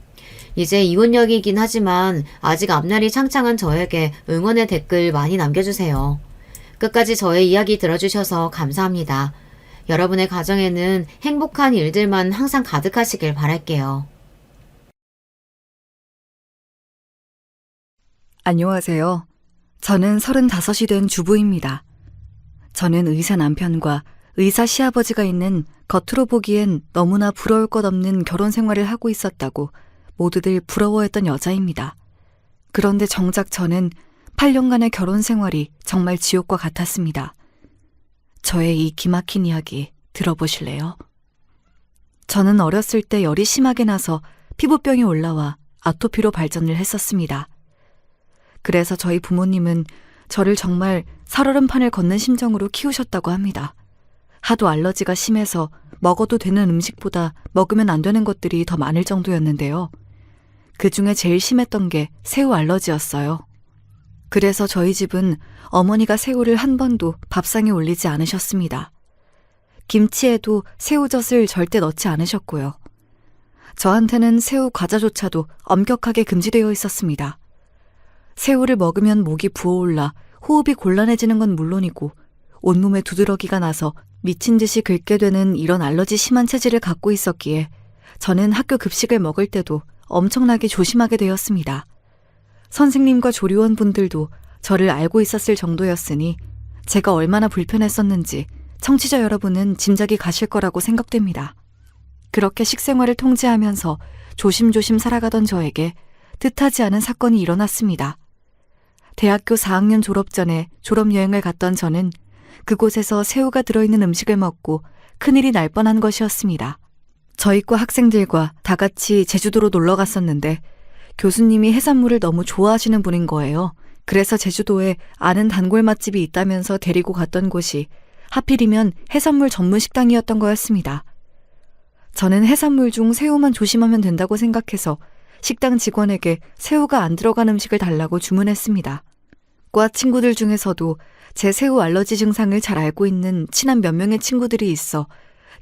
이제 이혼역이긴 하지만 아직 앞날이 창창한 저에게 응원의 댓글 많이 남겨주세요. 끝까지 저의 이야기 들어주셔서 감사합니다. 여러분의 가정에는 행복한 일들만 항상 가득하시길 바랄게요. 안녕하세요. 저는 35이 된 주부입니다. 저는 의사 남편과 의사 시아버지가 있는 겉으로 보기엔 너무나 부러울 것 없는 결혼 생활을 하고 있었다고 모두들 부러워했던 여자입니다. 그런데 정작 저는 8년간의 결혼 생활이 정말 지옥과 같았습니다. 저의 이 기막힌 이야기 들어보실래요? 저는 어렸을 때 열이 심하게 나서 피부병이 올라와 아토피로 발전을 했었습니다. 그래서 저희 부모님은 저를 정말 살얼음판을 걷는 심정으로 키우셨다고 합니다. 하도 알러지가 심해서 먹어도 되는 음식보다 먹으면 안 되는 것들이 더 많을 정도였는데요. 그 중에 제일 심했던 게 새우 알러지였어요. 그래서 저희 집은 어머니가 새우를 한 번도 밥상에 올리지 않으셨습니다. 김치에도 새우젓을 절대 넣지 않으셨고요. 저한테는 새우 과자조차도 엄격하게 금지되어 있었습니다. 새우를 먹으면 목이 부어올라 호흡이 곤란해지는 건 물론이고 온몸에 두드러기가 나서 미친 듯이 긁게 되는 이런 알러지 심한 체질을 갖고 있었기에 저는 학교 급식을 먹을 때도 엄청나게 조심하게 되었습니다. 선생님과 조리원분들도 저를 알고 있었을 정도였으니 제가 얼마나 불편했었는지 청취자 여러분은 짐작이 가실 거라고 생각됩니다. 그렇게 식생활을 통제하면서 조심조심 살아가던 저에게 뜻하지 않은 사건이 일어났습니다. 대학교 4학년 졸업 전에 졸업여행을 갔던 저는 그곳에서 새우가 들어있는 음식을 먹고 큰일이 날 뻔한 것이었습니다. 저희과 학생들과 다 같이 제주도로 놀러 갔었는데 교수님이 해산물을 너무 좋아하시는 분인 거예요. 그래서 제주도에 아는 단골 맛집이 있다면서 데리고 갔던 곳이 하필이면 해산물 전문 식당이었던 거였습니다. 저는 해산물 중 새우만 조심하면 된다고 생각해서 식당 직원에게 새우가 안 들어간 음식을 달라고 주문했습니다. 과 친구들 중에서도 제 새우 알러지 증상을 잘 알고 있는 친한 몇 명의 친구들이 있어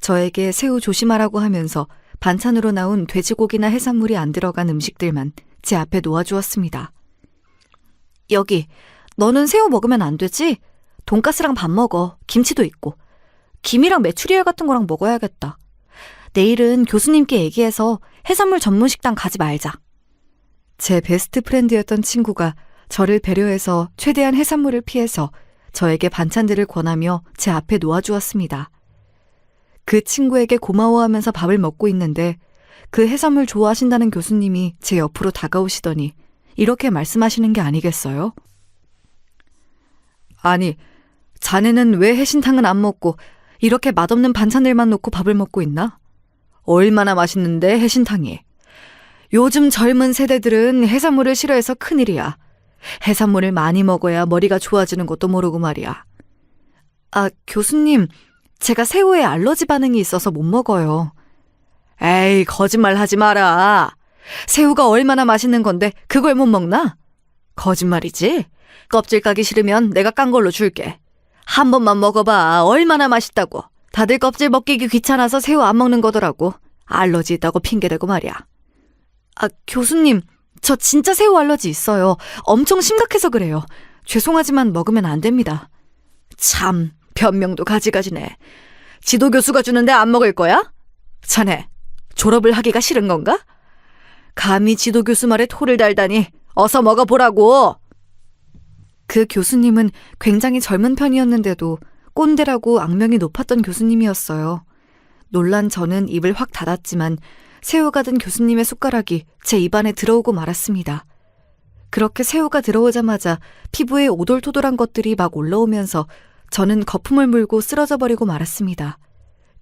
저에게 새우 조심하라고 하면서 반찬으로 나온 돼지고기나 해산물이 안 들어간 음식들만 제 앞에 놓아주었습니다. 여기, 너는 새우 먹으면 안 되지? 돈가스랑 밥 먹어. 김치도 있고. 김이랑 메추리알 같은 거랑 먹어야겠다. 내일은 교수님께 얘기해서 해산물 전문 식당 가지 말자. 제 베스트 프렌드였던 친구가 저를 배려해서 최대한 해산물을 피해서 저에게 반찬들을 권하며 제 앞에 놓아주었습니다. 그 친구에게 고마워하면서 밥을 먹고 있는데 그 해산물 좋아하신다는 교수님이 제 옆으로 다가오시더니 이렇게 말씀하시는 게 아니겠어요? 아니, 자네는 왜 해신탕은 안 먹고 이렇게 맛없는 반찬들만 놓고 밥을 먹고 있나? 얼마나 맛있는데 해신탕이. 요즘 젊은 세대들은 해산물을 싫어해서 큰일이야. 해산물을 많이 먹어야 머리가 좋아지는 것도 모르고 말이야. 아, 교수님, 제가 새우에 알러지 반응이 있어서 못 먹어요. 에이, 거짓말 하지 마라. 새우가 얼마나 맛있는 건데 그걸 못 먹나? 거짓말이지? 껍질 까기 싫으면 내가 깐 걸로 줄게. 한 번만 먹어봐. 얼마나 맛있다고. 다들 껍질 먹기기 귀찮아서 새우 안 먹는 거더라고. 알러지 있다고 핑계대고 말이야. 아, 교수님, 저 진짜 새우 알러지 있어요. 엄청 심각해서 그래요. 죄송하지만 먹으면 안 됩니다. 참, 변명도 가지가지네. 지도 교수가 주는데 안 먹을 거야? 자네, 졸업을 하기가 싫은 건가? 감히 지도 교수 말에 토를 달다니 어서 먹어보라고. 그 교수님은 굉장히 젊은 편이었는데도 꼰대라고 악명이 높았던 교수님이었어요. 놀란 저는 입을 확 닫았지만 새우가 든 교수님의 숟가락이 제 입안에 들어오고 말았습니다. 그렇게 새우가 들어오자마자 피부에 오돌토돌한 것들이 막 올라오면서 저는 거품을 물고 쓰러져 버리고 말았습니다.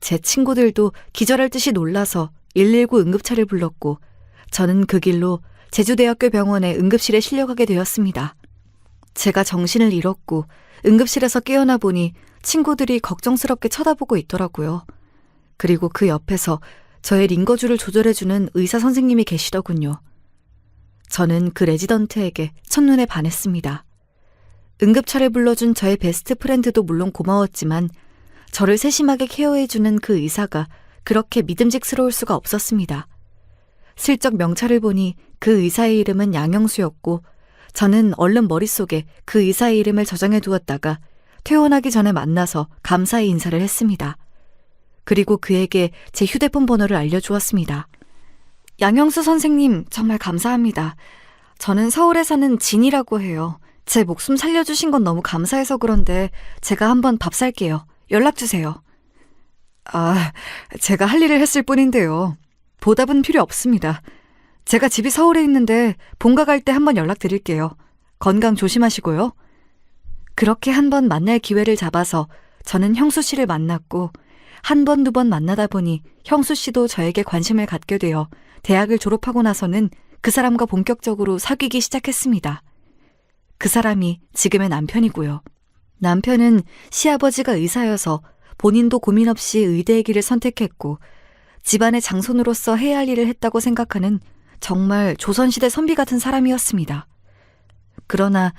제 친구들도 기절할 듯이 놀라서 119 응급차를 불렀고 저는 그 길로 제주대학교 병원의 응급실에 실려가게 되었습니다. 제가 정신을 잃었고 응급실에서 깨어나 보니 친구들이 걱정스럽게 쳐다보고 있더라고요. 그리고 그 옆에서 저의 링거줄을 조절해주는 의사 선생님이 계시더군요. 저는 그 레지던트에게 첫눈에 반했습니다. 응급차를 불러준 저의 베스트 프렌드도 물론 고마웠지만 저를 세심하게 케어해주는 그 의사가 그렇게 믿음직스러울 수가 없었습니다. 슬쩍 명찰을 보니 그 의사의 이름은 양영수였고 저는 얼른 머릿속에 그 의사의 이름을 저장해 두었다가 퇴원하기 전에 만나서 감사의 인사를 했습니다. 그리고 그에게 제 휴대폰 번호를 알려주었습니다. 양영수 선생님, 정말 감사합니다. 저는 서울에 사는 진이라고 해요. 제 목숨 살려주신 건 너무 감사해서 그런데 제가 한번 밥 살게요. 연락주세요. 아, 제가 할 일을 했을 뿐인데요. 보답은 필요 없습니다. 제가 집이 서울에 있는데 본가 갈 때 한번 연락드릴게요. 건강 조심하시고요. 그렇게 한번 만날 기회를 잡아서 저는 형수 씨를 만났고 한 번, 두 번 만나다 보니 형수 씨도 저에게 관심을 갖게 되어 대학을 졸업하고 나서는 그 사람과 본격적으로 사귀기 시작했습니다. 그 사람이 지금의 남편이고요. 남편은 시아버지가 의사여서 본인도 고민 없이 의대의 길을 선택했고 집안의 장손으로서 해야 할 일을 했다고 생각하는 정말 조선시대 선비 같은 사람이었습니다. 그러나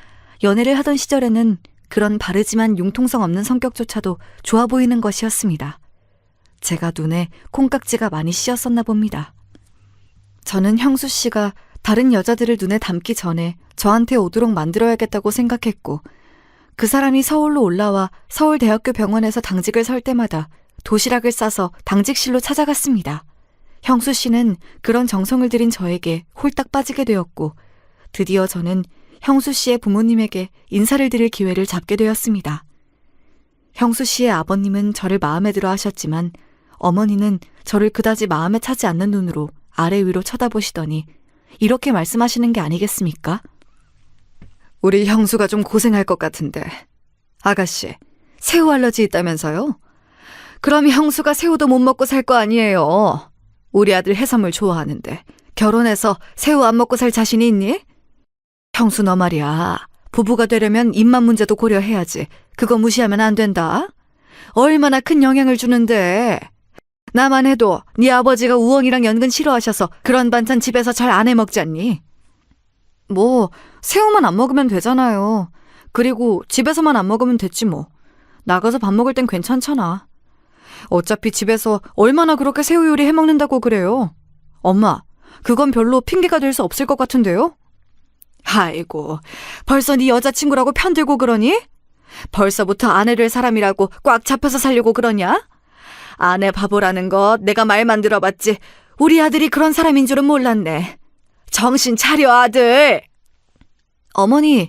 연애를 하던 시절에는 그런 바르지만 융통성 없는 성격조차도 좋아 보이는 것이었습니다. 제가 눈에 콩깍지가 많이 씌었었나 봅니다. 저는 형수 씨가 다른 여자들을 눈에 담기 전에 저한테 오도록 만들어야겠다고 생각했고 그 사람이 서울로 올라와 서울대학교 병원에서 당직을 설 때마다 도시락을 싸서 당직실로 찾아갔습니다. 형수 씨는 그런 정성을 들인 저에게 홀딱 빠지게 되었고 드디어 저는 형수 씨의 부모님에게 인사를 드릴 기회를 잡게 되었습니다. 형수 씨의 아버님은 저를 마음에 들어 하셨지만 어머니는 저를 그다지 마음에 차지 않는 눈으로 아래 위로 쳐다보시더니 이렇게 말씀하시는 게 아니겠습니까? 우리 형수가 좀 고생할 것 같은데. 아가씨, 새우 알러지 있다면서요? 그럼 형수가 새우도 못 먹고 살 거 아니에요. 우리 아들 해산물 좋아하는데 결혼해서 새우 안 먹고 살 자신이 있니? 형수 너 말이야. 부부가 되려면 입맛 문제도 고려해야지. 그거 무시하면 안 된다. 얼마나 큰 영향을 주는데. 나만 해도 네 아버지가 우엉이랑 연근 싫어하셔서 그런 반찬 집에서 잘 안 해 먹지 않니? 뭐 새우만 안 먹으면 되잖아요. 그리고 집에서만 안 먹으면 됐지 뭐. 나가서 밥 먹을 땐 괜찮잖아. 어차피 집에서 얼마나 그렇게 새우 요리 해먹는다고 그래요. 엄마, 그건 별로 핑계가 될 수 없을 것 같은데요? 아이고, 벌써 네 여자친구라고 편들고 그러니? 벌써부터 아내 될 사람이라고 꽉 잡혀서 살려고 그러냐? 아내 바보라는 것 내가 말만 들어봤지 우리 아들이 그런 사람인 줄은 몰랐네. 정신 차려 아들. 어머니,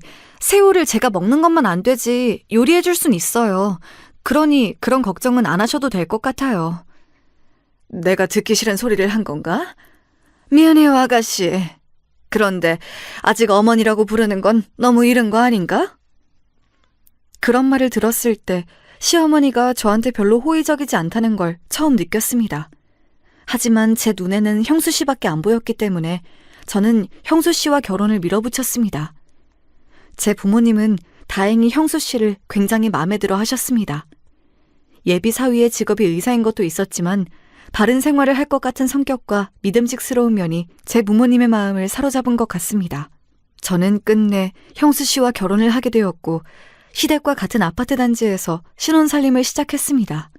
새우를 제가 먹는 것만 안 되지 요리해 줄 순 있어요. 그러니 그런 걱정은 안 하셔도 될 것 같아요. 내가 듣기 싫은 소리를 한 건가? 미안해요, 아가씨. 그런데 아직 어머니라고 부르는 건 너무 이른 거 아닌가? 그런 말을 들었을 때 시어머니가 저한테 별로 호의적이지 않다는 걸 처음 느꼈습니다. 하지만 제 눈에는 형수 씨밖에 안 보였기 때문에 저는 형수 씨와 결혼을 밀어붙였습니다. 제 부모님은 다행히 형수 씨를 굉장히 마음에 들어 하셨습니다. 예비 사위의 직업이 의사인 것도 있었지만 바른 생활을 할 것 같은 성격과 믿음직스러운 면이 제 부모님의 마음을 사로잡은 것 같습니다. 저는 끝내 형수 씨와 결혼을 하게 되었고 시댁과 같은 아파트 단지에서 신혼살림을 시작했습니다.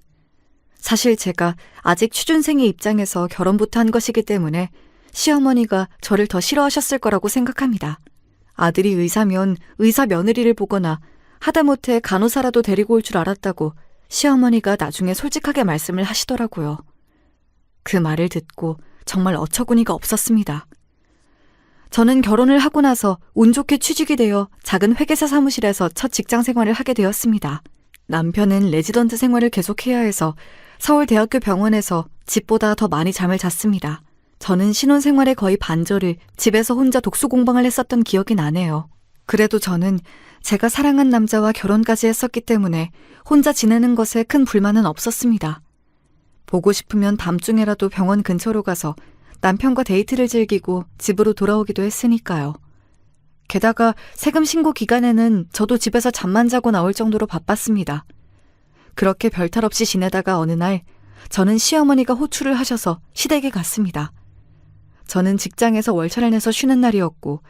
사실 제가 아직 취준생의 입장에서 결혼부터 한 것이기 때문에 시어머니가 저를 더 싫어하셨을 거라고 생각합니다. 아들이 의사면 의사 며느리를 보거나 하다못해 간호사라도 데리고 올 줄 알았다고 시어머니가 나중에 솔직하게 말씀을 하시더라고요. 그 말을 듣고 정말 어처구니가 없었습니다. 저는 결혼을 하고 나서 운 좋게 취직이 되어 작은 회계사 사무실에서 첫 직장 생활을 하게 되었습니다. 남편은 레지던트 생활을 계속해야 해서 서울대학교 병원에서 집보다 더 많이 잠을 잤습니다. 저는 신혼생활의 거의 반절을 집에서 혼자 독서 공방을 했었던 기억이 나네요. 그래도 저는 제가 사랑한 남자와 결혼까지 했었기 때문에 혼자 지내는 것에 큰 불만은 없었습니다. 보고 싶으면 밤중에라도 병원 근처로 가서 남편과 데이트를 즐기고 집으로 돌아오기도 했으니까요. 게다가 세금 신고 기간에는 저도 집에서 잠만 자고 나올 정도로 바빴습니다. 그렇게 별탈 없이 지내다가 어느 날 저는 시어머니가 호출을 하셔서 시댁에 갔습니다. 저는 직장에서 월차를 내서 쉬는 날이었고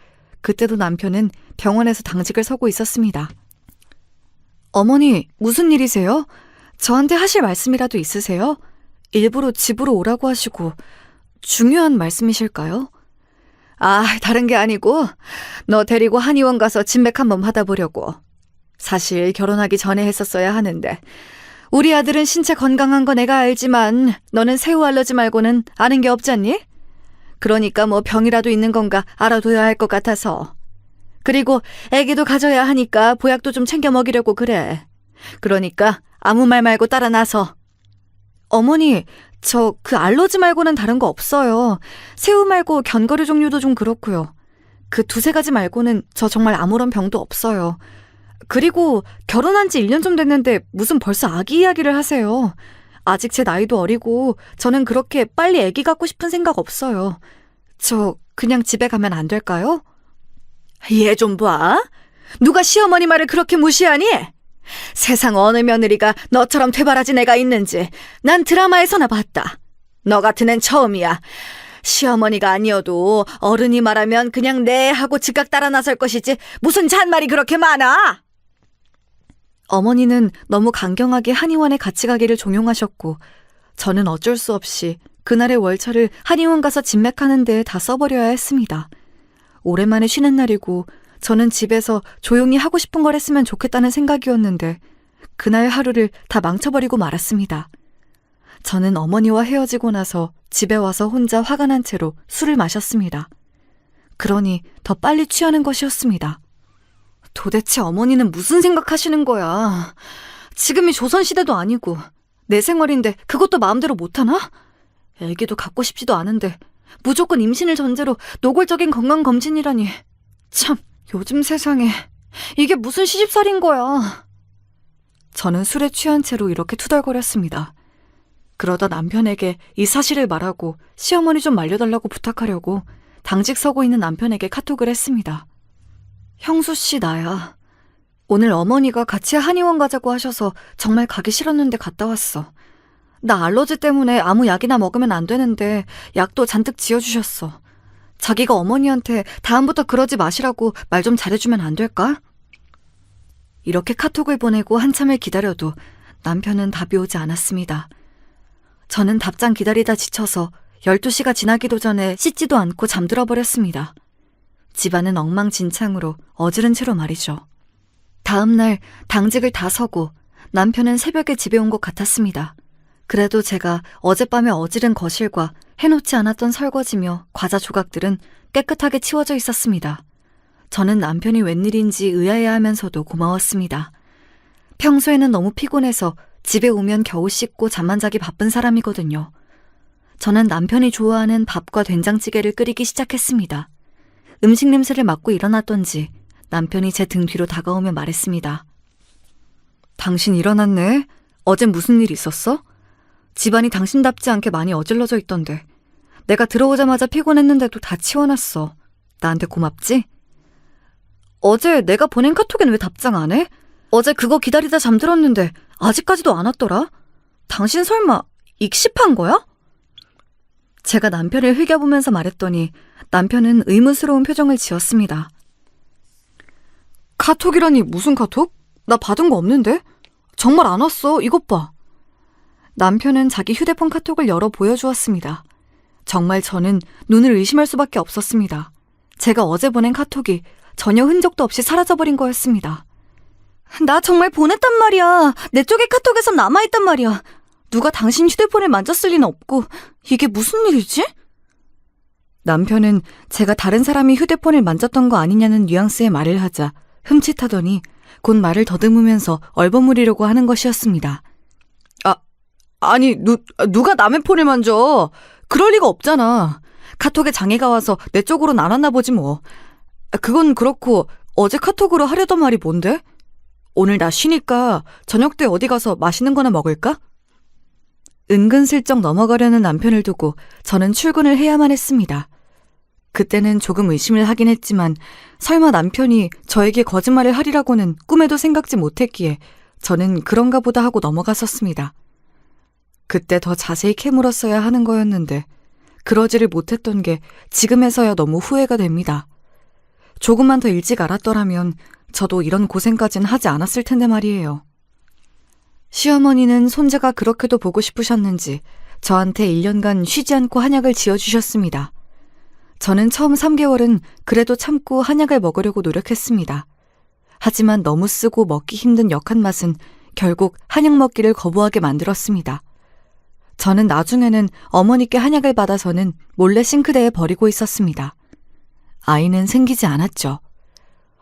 그때도 남편은 병원에서 당직을 서고 있었습니다. 어머니, 무슨 일이세요? 저한테 하실 말씀이라도 있으세요? 일부러 집으로 오라고 하시고 중요한 말씀이실까요? 아, 다른 게 아니고 너 데리고 한의원 가서 진맥 한번 받아보려고. 사실 결혼하기 전에 했었어야 하는데 우리 아들은 신체 건강한 거 내가 알지만 너는 새우 알러지 말고는 아는 게 없잖니? 그러니까 뭐 병이라도 있는 건가 알아둬야 할 것 같아서. 그리고 애기도 가져야 하니까 보약도 좀 챙겨 먹이려고 그래. 그러니까 아무 말 말고 따라 나서. 어머니, 저 그 알러지 말고는 다른 거 없어요. 새우 말고 견과류 종류도 좀 그렇고요. 그 두세 가지 말고는 저 정말 아무런 병도 없어요. 그리고 결혼한 지 1년 좀 됐는데 무슨 벌써 아기 이야기를 하세요. 아직 제 나이도 어리고 저는 그렇게 빨리 아기 갖고 싶은 생각 없어요. 저 그냥 집에 가면 안 될까요? 얘 좀 봐. 누가 시어머니 말을 그렇게 무시하니? 세상 어느 며느리가 너처럼 퇴바라진 애가 있는지 난 드라마에서나 봤다. 너 같은 앤 처음이야. 시어머니가 아니어도 어른이 말하면 그냥 네 하고 즉각 따라 나설 것이지 무슨 잔말이 그렇게 많아. 어머니는 너무 강경하게 한의원에 같이 가기를 종용하셨고 저는 어쩔 수 없이 그날의 월차를 한의원 가서 진맥하는 데에 다 써버려야 했습니다. 오랜만에 쉬는 날이고 저는 집에서 조용히 하고 싶은 걸 했으면 좋겠다는 생각이었는데 그날 하루를 다 망쳐버리고 말았습니다. 저는 어머니와 헤어지고 나서 집에 와서 혼자 화가 난 채로 술을 마셨습니다. 그러니 더 빨리 취하는 것이었습니다. 도대체 어머니는 무슨 생각하시는 거야? 지금이 조선시대도 아니고 내 생활인데 그것도 마음대로 못하나? 애기도 갖고 싶지도 않은데 무조건 임신을 전제로 노골적인 건강검진이라니. 참, 요즘 세상에 이게 무슨 시집살인 거야. 저는 술에 취한 채로 이렇게 투덜거렸습니다. 그러다 남편에게 이 사실을 말하고 시어머니 좀 말려달라고 부탁하려고 당직 서고 있는 남편에게 카톡을 했습니다. 형수 씨, 나야. 오늘 어머니가 같이 한의원 가자고 하셔서 정말 가기 싫었는데 갔다 왔어. 나 알러지 때문에 아무 약이나 먹으면 안 되는데 약도 잔뜩 지어주셨어. 자기가 어머니한테 다음부터 그러지 마시라고 말 좀 잘해주면 안 될까? 이렇게 카톡을 보내고 한참을 기다려도 남편은 답이 오지 않았습니다. 저는 답장 기다리다 지쳐서 12시가 지나기도 전에 씻지도 않고 잠들어 버렸습니다. 집안은 엉망진창으로 어지른 채로 말이죠. 다음 날 당직을 다 서고 남편은 새벽에 집에 온 것 같았습니다. 그래도 제가 어젯밤에 어지른 거실과 해놓지 않았던 설거지며 과자 조각들은 깨끗하게 치워져 있었습니다. 저는 남편이 웬일인지 의아해하면서도 고마웠습니다. 평소에는 너무 피곤해서 집에 오면 겨우 씻고 잠만 자기 바쁜 사람이거든요. 저는 남편이 좋아하는 밥과 된장찌개를 끓이기 시작했습니다. 음식 냄새를 맡고 일어났던지 남편이 제 등 뒤로 다가오며 말했습니다. 당신 일어났네? 어젠 무슨 일 있었어? 집안이 당신답지 않게 많이 어질러져 있던데. 내가 들어오자마자 피곤했는데도 다 치워놨어. 나한테 고맙지? 어제 내가 보낸 카톡엔 왜 답장 안 해? 어제 그거 기다리다 잠들었는데 아직까지도 안 왔더라? 당신 설마 익십한 거야? 제가 남편을 흘겨보면서 말했더니 남편은 의문스러운 표정을 지었습니다. 카톡이라니 무슨 카톡? 나 받은 거 없는데? 정말 안 왔어. 이것 봐. 남편은 자기 휴대폰 카톡을 열어 보여주었습니다. 정말 저는 눈을 의심할 수밖에 없었습니다. 제가 어제 보낸 카톡이 전혀 흔적도 없이 사라져버린 거였습니다. 나 정말 보냈단 말이야. 내 쪽의 카톡에선 남아있단 말이야. 누가 당신 휴대폰을 만졌을 리는 없고 이게 무슨 일이지? 남편은 제가 다른 사람이 휴대폰을 만졌던 거 아니냐는 뉘앙스의 말을 하자 흠칫하더니 곧 말을 더듬으면서 얼버무리려고 하는 것이었습니다. 아니 누가 남의 폰을 만져? 그럴 리가 없잖아. 카톡에 장애가 와서 내 쪽으로는 안 왔나 보지 뭐. 그건 그렇고 어제 카톡으로 하려던 말이 뭔데? 오늘 나 쉬니까 저녁 때 어디 가서 맛있는 거나 먹을까? 은근슬쩍 넘어가려는 남편을 두고 저는 출근을 해야만 했습니다. 그때는 조금 의심을 하긴 했지만 설마 남편이 저에게 거짓말을 하리라고는 꿈에도 생각지 못했기에 저는 그런가 보다 하고 넘어갔었습니다. 그때 더 자세히 캐물었어야 하는 거였는데 그러지를 못했던 게 지금에서야 너무 후회가 됩니다. 조금만 더 일찍 알았더라면 저도 이런 고생까진 하지 않았을 텐데 말이에요. 시어머니는 손자가 그렇게도 보고 싶으셨는지 저한테 1년간 쉬지 않고 한약을 지어주셨습니다. 저는 처음 3개월은 그래도 참고 한약을 먹으려고 노력했습니다. 하지만 너무 쓰고 먹기 힘든 역한 맛은 결국 한약 먹기를 거부하게 만들었습니다. 저는 나중에는 어머니께 한약을 받아서는 몰래 싱크대에 버리고 있었습니다. 아이는 생기지 않았죠.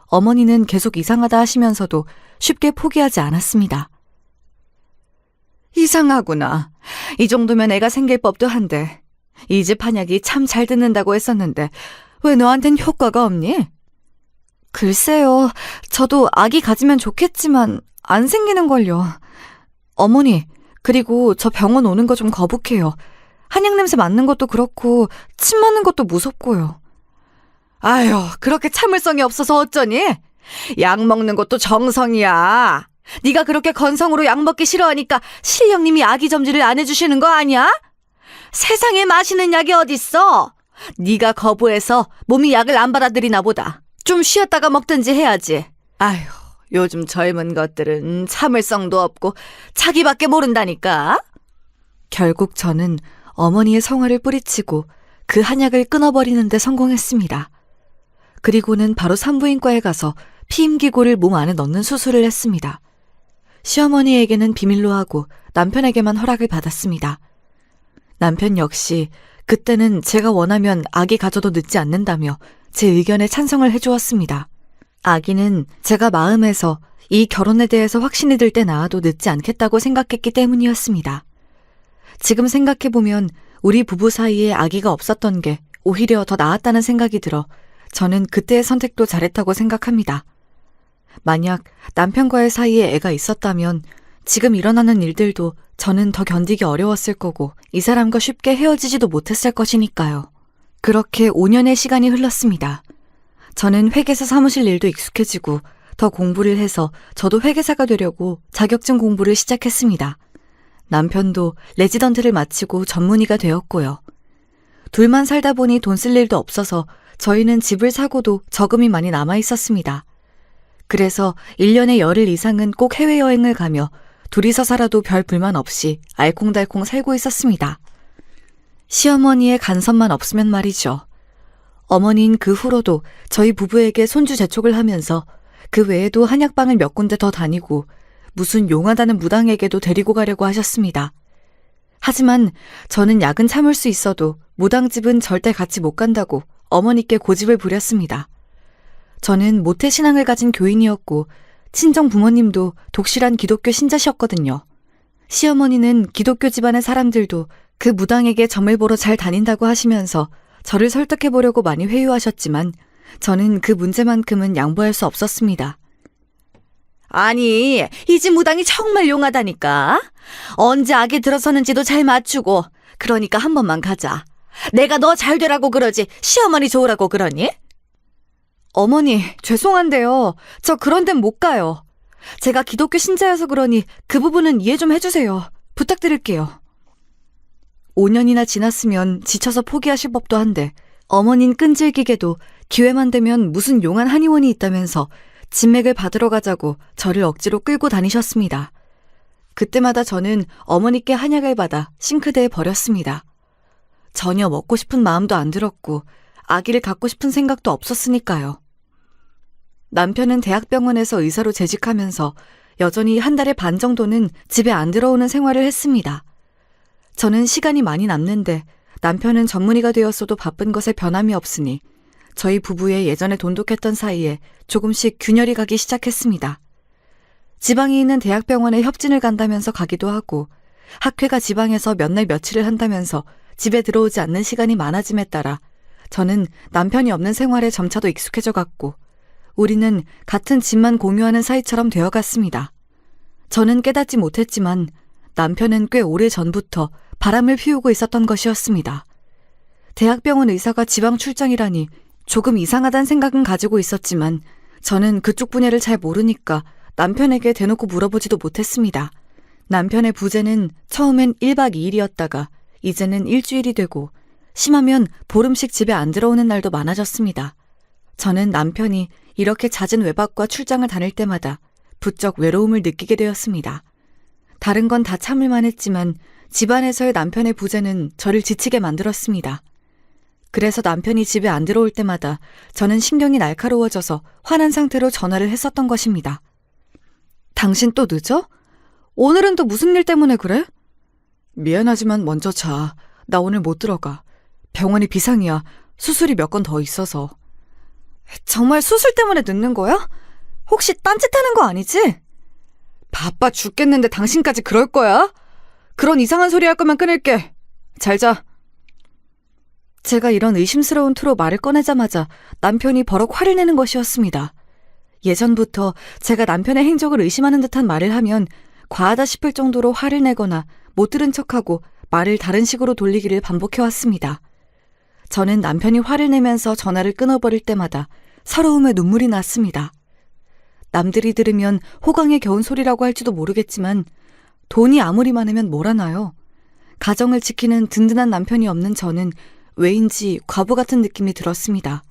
어머니는 계속 이상하다 하시면서도 쉽게 포기하지 않았습니다. 이상하구나. 이 정도면 애가 생길 법도 한데 이 집 한약이 참 잘 듣는다고 했었는데 왜 너한텐 효과가 없니? 글쎄요. 저도 아기 가지면 좋겠지만 안 생기는걸요. 어머니, 그리고 저 병원 오는 거 좀 거북해요. 한약 냄새 맡는 것도 그렇고 침 맞는 것도 무섭고요. 아휴, 그렇게 참을성이 없어서 어쩌니? 약 먹는 것도 정성이야. 네가 그렇게 건성으로 약 먹기 싫어하니까 신령님이 아기 점지를 안 해주시는 거 아니야? 세상에 마시는 약이 어딨어? 네가 거부해서 몸이 약을 안 받아들이나 보다. 좀 쉬었다가 먹든지 해야지. 아휴, 요즘 젊은 것들은 참을성도 없고 자기밖에 모른다니까. 결국 저는 어머니의 성화를 뿌리치고 그 한약을 끊어버리는 데 성공했습니다. 그리고는 바로 산부인과에 가서 피임기구를 몸 안에 넣는 수술을 했습니다. 시어머니에게는 비밀로 하고 남편에게만 허락을 받았습니다. 남편 역시 그때는 제가 원하면 아기 가져도 늦지 않는다며 제 의견에 찬성을 해주었습니다. 아기는 제가 마음에서 이 결혼에 대해서 확신이 들 때 낳아도 늦지 않겠다고 생각했기 때문이었습니다. 지금 생각해보면 우리 부부 사이에 아기가 없었던 게 오히려 더 나았다는 생각이 들어 저는 그때의 선택도 잘했다고 생각합니다. 만약 남편과의 사이에 애가 있었다면 지금 일어나는 일들도 저는 더 견디기 어려웠을 거고 이 사람과 쉽게 헤어지지도 못했을 것이니까요. 그렇게 5년의 시간이 흘렀습니다. 저는 회계사 사무실 일도 익숙해지고 더 공부를 해서 저도 회계사가 되려고 자격증 공부를 시작했습니다. 남편도 레지던트를 마치고 전문의가 되었고요. 둘만 살다 보니 돈 쓸 일도 없어서 저희는 집을 사고도 저금이 많이 남아 있었습니다. 그래서 1년에 열흘 이상은 꼭 해외여행을 가며 둘이서 살아도 별 불만 없이 알콩달콩 살고 있었습니다. 시어머니의 간섭만 없으면 말이죠. 어머니는 그 후로도 저희 부부에게 손주 재촉을 하면서 그 외에도 한약방을 몇 군데 더 다니고 무슨 용하다는 무당에게도 데리고 가려고 하셨습니다. 하지만 저는 약은 참을 수 있어도 무당집은 절대 같이 못 간다고 어머니께 고집을 부렸습니다. 저는 모태신앙을 가진 교인이었고 친정 부모님도 독실한 기독교 신자셨거든요. 시어머니는 기독교 집안의 사람들도 그 무당에게 점을 보러 잘 다닌다고 하시면서 저를 설득해보려고 많이 회유하셨지만 저는 그 문제만큼은 양보할 수 없었습니다. 아니, 이 집 무당이 정말 용하다니까. 언제 악에 들어서는지도 잘 맞추고. 그러니까 한 번만 가자. 내가 너 잘 되라고 그러지 시어머니 좋으라고 그러니? 어머니, 죄송한데요. 저 그런 데는 못 가요. 제가 기독교 신자여서 그러니 그 부분은 이해 좀 해주세요. 부탁드릴게요. 5년이나 지났으면 지쳐서 포기하실 법도 한데 어머닌 끈질기게도 기회만 되면 무슨 용한 한의원이 있다면서 진맥을 받으러 가자고 저를 억지로 끌고 다니셨습니다. 그때마다 저는 어머니께 한약을 받아 싱크대에 버렸습니다. 전혀 먹고 싶은 마음도 안 들었고 아기를 갖고 싶은 생각도 없었으니까요. 남편은 대학병원에서 의사로 재직하면서 여전히 한 달에 반 정도는 집에 안 들어오는 생활을 했습니다. 저는 시간이 많이 남는데 남편은 전문의가 되었어도 바쁜 것에 변함이 없으니 저희 부부의 예전에 돈독했던 사이에 조금씩 균열이 가기 시작했습니다. 지방에 있는 대학병원에 협진을 간다면서 가기도 하고 학회가 지방에서 몇 날 며칠을 한다면서 집에 들어오지 않는 시간이 많아짐에 따라 저는 남편이 없는 생활에 점차도 익숙해져 갔고 우리는 같은 집만 공유하는 사이처럼 되어갔습니다. 저는 깨닫지 못했지만 남편은 꽤 오래 전부터 바람을 피우고 있었던 것이었습니다. 대학병원 의사가 지방 출장이라니 조금 이상하다는 생각은 가지고 있었지만 저는 그쪽 분야를 잘 모르니까 남편에게 대놓고 물어보지도 못했습니다. 남편의 부재는 처음엔 1박 2일이었다가 이제는 일주일이 되고 심하면 보름씩 집에 안 들어오는 날도 많아졌습니다. 저는 남편이 이렇게 잦은 외박과 출장을 다닐 때마다 부쩍 외로움을 느끼게 되었습니다. 다른 건 다 참을만 했지만 집안에서의 남편의 부재는 저를 지치게 만들었습니다. 그래서 남편이 집에 안 들어올 때마다 저는 신경이 날카로워져서 화난 상태로 전화를 했었던 것입니다. 당신 또 늦어? 오늘은 또 무슨 일 때문에 그래? 미안하지만 먼저 자. 나 오늘 못 들어가. 병원이 비상이야. 수술이 몇 건 더 있어서. 정말 수술 때문에 늦는 거야? 혹시 딴짓하는 거 아니지? 바빠 죽겠는데 당신까지 그럴 거야? 그런 이상한 소리 할 거면 끊을게. 잘 자. 제가 이런 의심스러운 투로 말을 꺼내자마자 남편이 버럭 화를 내는 것이었습니다. 예전부터 제가 남편의 행적을 의심하는 듯한 말을 하면 과하다 싶을 정도로 화를 내거나 못 들은 척하고 말을 다른 식으로 돌리기를 반복해왔습니다. 저는 남편이 화를 내면서 전화를 끊어버릴 때마다 서러움에 눈물이 났습니다. 남들이 들으면 호강에 겨운 소리라고 할지도 모르겠지만 돈이 아무리 많으면 뭘 하나요? 가정을 지키는 든든한 남편이 없는 저는 왜인지 과부 같은 느낌이 들었습니다.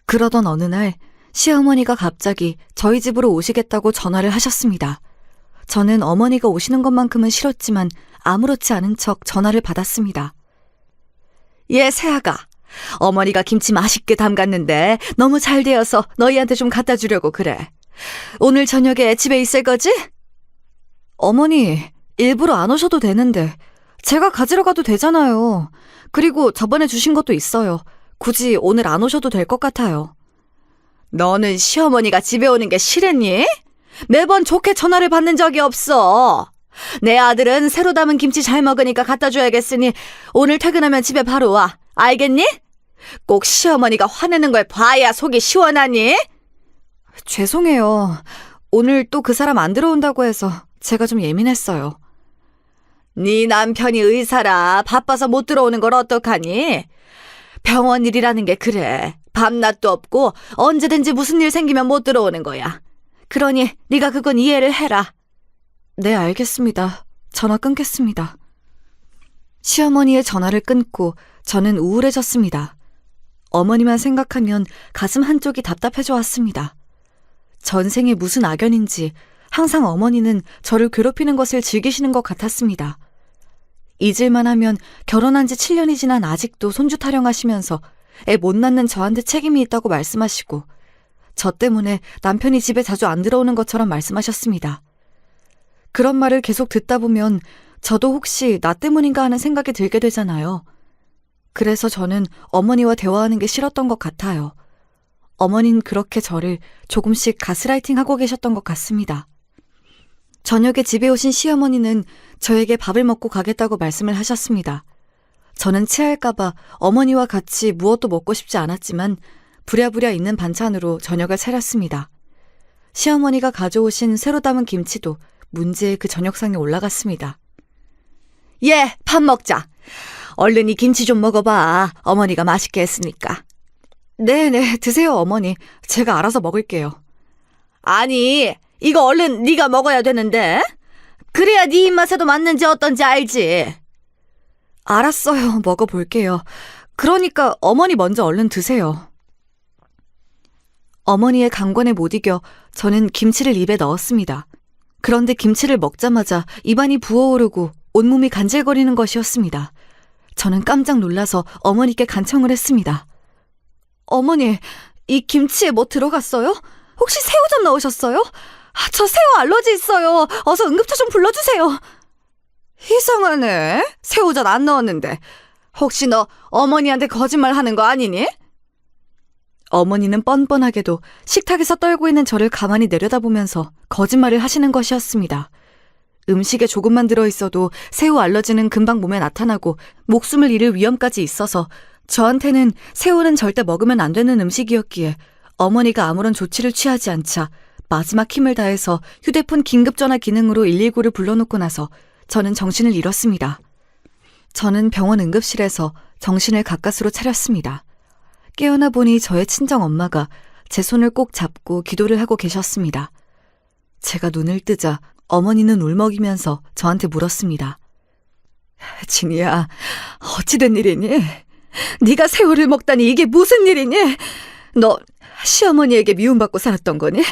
그러던 어느 날 시어머니가 갑자기 저희 집으로 오시겠다고 전화를 하셨습니다. 저는 어머니가 오시는 것만큼은 싫었지만 아무렇지 않은 척 전화를 받았습니다. 예, 새아가. 어머니가 김치 맛있게 담갔는데 너무 잘 되어서 너희한테 좀 갖다 주려고 그래. 오늘 저녁에 집에 있을 거지? 어머니, 일부러 안 오셔도 되는데 제가 가지러 가도 되잖아요. 그리고 저번에 주신 것도 있어요. 굳이 오늘 안 오셔도 될 것 같아요. 너는 시어머니가 집에 오는 게 싫으니? 매번 좋게 전화를 받는 적이 없어. 내 아들은 새로 담은 김치 잘 먹으니까 갖다 줘야겠으니 오늘 퇴근하면 집에 바로 와. 알겠니? 꼭 시어머니가 화내는 걸 봐야 속이 시원하니? 죄송해요. 오늘 또 그 사람 안 들어온다고 해서 제가 좀 예민했어요. 네 남편이 의사라 바빠서 못 들어오는 걸 어떡하니? 병원 일이라는 게 그래. 밤낮도 없고 언제든지 무슨 일 생기면 못 들어오는 거야. 그러니 네가 그건 이해를 해라. 네, 알겠습니다. 전화 끊겠습니다. 시어머니의 전화를 끊고 저는 우울해졌습니다. 어머니만 생각하면 가슴 한쪽이 답답해져 왔습니다. 전생에 무슨 악연인지 항상 어머니는 저를 괴롭히는 것을 즐기시는 것 같았습니다. 잊을만 하면 결혼한 지 7년이 지난 아직도 손주 타령하시면서 애 못 낳는 저한테 책임이 있다고 말씀하시고 저 때문에 남편이 집에 자주 안 들어오는 것처럼 말씀하셨습니다. 그런 말을 계속 듣다 보면 저도 혹시 나 때문인가 하는 생각이 들게 되잖아요. 그래서 저는 어머니와 대화하는 게 싫었던 것 같아요. 어머닌 그렇게 저를 조금씩 가스라이팅하고 계셨던 것 같습니다. 저녁에 집에 오신 시어머니는 저에게 밥을 먹고 가겠다고 말씀을 하셨습니다. 저는 체할까봐 어머니와 같이 무엇도 먹고 싶지 않았지만 부랴부랴 있는 반찬으로 저녁을 차렸습니다. 시어머니가 가져오신 새로 담은 김치도 문제의 그 저녁상에 올라갔습니다. 예, 밥 먹자. 얼른 이 김치 좀 먹어봐. 어머니가 맛있게 했으니까. 네네, 드세요 어머니. 제가 알아서 먹을게요. 아니, 이거 얼른 네가 먹어야 되는데. 그래야 네 입맛에도 맞는지 어떤지 알지. 알았어요, 먹어볼게요. 그러니까 어머니 먼저 얼른 드세요. 어머니의 강권에 못 이겨 저는 김치를 입에 넣었습니다. 그런데 김치를 먹자마자 입안이 부어오르고 온몸이 간질거리는 것이었습니다. 저는 깜짝 놀라서 어머니께 간청을 했습니다. 어머니, 이 김치에 뭐 들어갔어요? 혹시 새우젓 넣으셨어요? 저 새우 알러지 있어요. 어서 응급차 좀 불러주세요. 이상하네. 새우젓 안 넣었는데. 혹시 너 어머니한테 거짓말 하는 거 아니니? 어머니는 뻔뻔하게도 식탁에서 떨고 있는 저를 가만히 내려다보면서 거짓말을 하시는 것이었습니다. 음식에 조금만 들어있어도 새우 알러지는 금방 몸에 나타나고 목숨을 잃을 위험까지 있어서 저한테는 새우는 절대 먹으면 안 되는 음식이었기에 어머니가 아무런 조치를 취하지 않자 마지막 힘을 다해서 휴대폰 긴급전화 기능으로 119를 불러놓고 나서 저는 정신을 잃었습니다. 저는 병원 응급실에서 정신을 가까스로 차렸습니다. 깨어나 보니 저의 친정 엄마가 제 손을 꼭 잡고 기도를 하고 계셨습니다. 제가 눈을 뜨자 어머니는 울먹이면서 저한테 물었습니다. 진이야, 어찌된 일이니? 네가 새우를 먹다니 이게 무슨 일이니? 너 시어머니에게 미움받고 살았던 거니?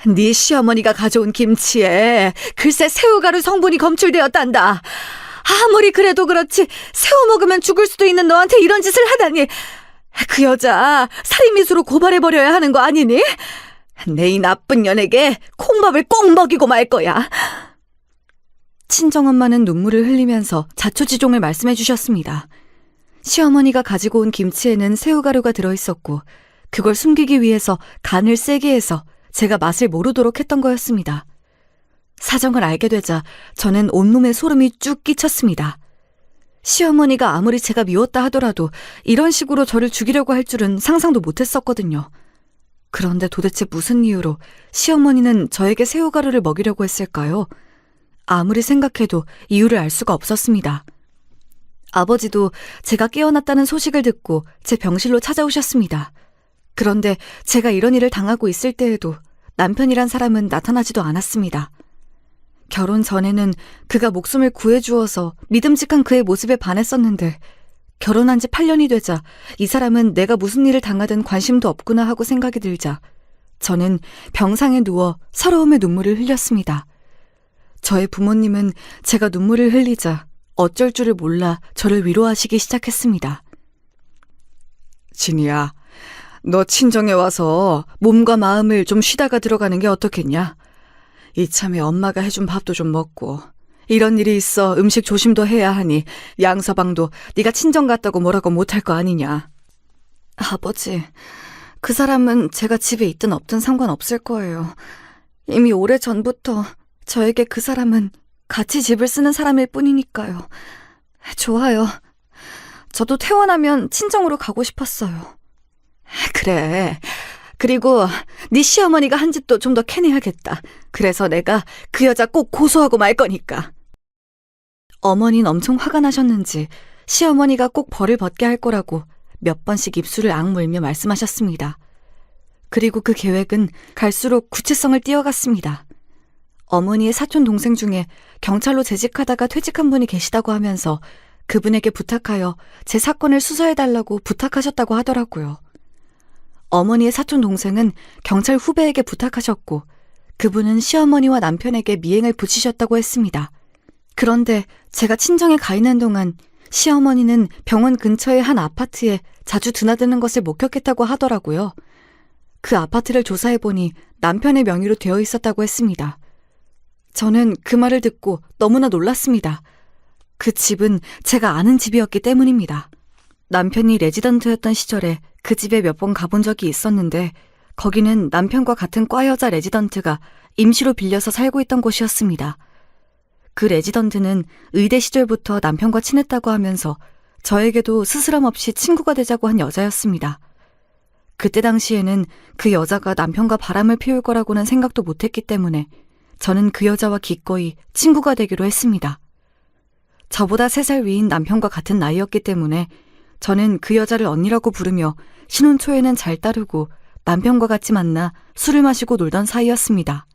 네 시어머니가 가져온 김치에 글쎄 새우가루 성분이 검출되었단다. 아무리 그래도 그렇지 새우 먹으면 죽을 수도 있는 너한테 이런 짓을 하다니. 그 여자 살인미수로 고발해버려야 하는 거 아니니? 내 이 나쁜 년에게 콩밥을 꼭 먹이고 말 거야. 친정엄마는 눈물을 흘리면서 자초지종을 말씀해 주셨습니다. 시어머니가 가지고 온 김치에는 새우가루가 들어있었고 그걸 숨기기 위해서 간을 세게 해서 제가 맛을 모르도록 했던 거였습니다. 사정을 알게 되자 저는 온몸에 소름이 쭉 끼쳤습니다. 시어머니가 아무리 제가 미웠다 하더라도 이런 식으로 저를 죽이려고 할 줄은 상상도 못했었거든요. 그런데 도대체 무슨 이유로 시어머니는 저에게 새우가루를 먹이려고 했을까요? 아무리 생각해도 이유를 알 수가 없었습니다. 아버지도 제가 깨어났다는 소식을 듣고 제 병실로 찾아오셨습니다. 그런데 제가 이런 일을 당하고 있을 때에도 남편이란 사람은 나타나지도 않았습니다. 결혼 전에는 그가 목숨을 구해주어서 믿음직한 그의 모습에 반했었는데 결혼한 지 8년이 되자 이 사람은 내가 무슨 일을 당하든 관심도 없구나 하고 생각이 들자 저는 병상에 누워 서러움의 눈물을 흘렸습니다. 저의 부모님은 제가 눈물을 흘리자 어쩔 줄을 몰라 저를 위로하시기 시작했습니다. 진이야, 너 친정에 와서 몸과 마음을 좀 쉬다가 들어가는 게 어떻겠냐? 이참에 엄마가 해준 밥도 좀 먹고 이런 일이 있어 음식 조심도 해야 하니 양서방도 네가 친정 갔다고 뭐라고 못할 거 아니냐. 아버지, 그 사람은 제가 집에 있든 없든 상관없을 거예요. 이미 오래전부터 저에게 그 사람은 같이 집을 쓰는 사람일 뿐이니까요. 좋아요. 저도 퇴원하면 친정으로 가고 싶었어요. 그래. 그리고 네 시어머니가 한 짓도 좀 더 캐내야겠다. 그래서 내가 그 여자 꼭 고소하고 말 거니까. 어머니는 엄청 화가 나셨는지 시어머니가 꼭 벌을 받게 할 거라고 몇 번씩 입술을 악물며 말씀하셨습니다. 그리고 그 계획은 갈수록 구체성을 띄어갔습니다. 어머니의 사촌 동생 중에 경찰로 재직하다가 퇴직한 분이 계시다고 하면서 그분에게 부탁하여 제 사건을 수사해달라고 부탁하셨다고 하더라고요. 어머니의 사촌 동생은 경찰 후배에게 부탁하셨고 그분은 시어머니와 남편에게 미행을 붙이셨다고 했습니다. 그런데 제가 친정에 가 있는 동안 시어머니는 병원 근처의 한 아파트에 자주 드나드는 것을 목격했다고 하더라고요. 그 아파트를 조사해보니 남편의 명의로 되어 있었다고 했습니다. 저는 그 말을 듣고 너무나 놀랐습니다. 그 집은 제가 아는 집이었기 때문입니다. 남편이 레지던트였던 시절에 그 집에 몇 번 가본 적이 있었는데 거기는 남편과 같은 과 여자 레지던트가 임시로 빌려서 살고 있던 곳이었습니다. 그 레지던트는 의대 시절부터 남편과 친했다고 하면서 저에게도 스스럼 없이 친구가 되자고 한 여자였습니다. 그때 당시에는 그 여자가 남편과 바람을 피울 거라고는 생각도 못했기 때문에 저는 그 여자와 기꺼이 친구가 되기로 했습니다. 저보다 3살 위인 남편과 같은 나이였기 때문에 저는 그 여자를 언니라고 부르며 신혼 초에는 잘 따르고 남편과 같이 만나 술을 마시고 놀던 사이였습니다.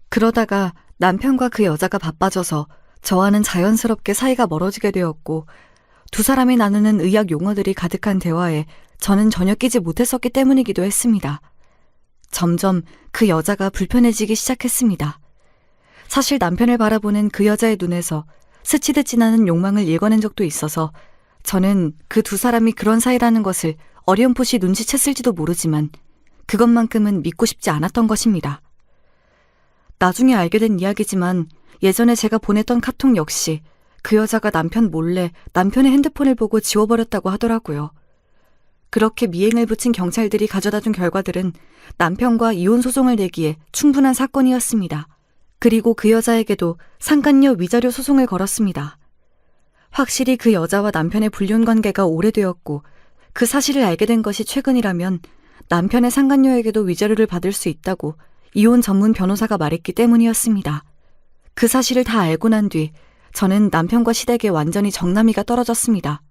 그러다가 남편과 그 여자가 바빠져서 저와는 자연스럽게 사이가 멀어지게 되었고 두 사람이 나누는 의학 용어들이 가득한 대화에 저는 전혀 끼지 못했었기 때문이기도 했습니다. 점점 그 여자가 불편해지기 시작했습니다. 사실 남편을 바라보는 그 여자의 눈에서 스치듯 지나는 욕망을 읽어낸 적도 있어서 저는 그 두 사람이 그런 사이라는 것을 어렴풋이 눈치챘을지도 모르지만 그것만큼은 믿고 싶지 않았던 것입니다. 나중에 알게 된 이야기지만 예전에 제가 보냈던 카톡 역시 그 여자가 남편 몰래 남편의 핸드폰을 보고 지워버렸다고 하더라고요. 그렇게 미행을 붙인 경찰들이 가져다 준 결과들은 남편과 이혼 소송을 내기에 충분한 사건이었습니다. 그리고 그 여자에게도 상간녀 위자료 소송을 걸었습니다. 확실히 그 여자와 남편의 불륜 관계가 오래되었고 그 사실을 알게 된 것이 최근이라면 남편의 상간녀에게도 위자료를 받을 수 있다고 이혼 전문 변호사가 말했기 때문이었습니다. 그 사실을 다 알고 난 뒤 저는 남편과 시댁에 완전히 정남이가 떨어졌습니다.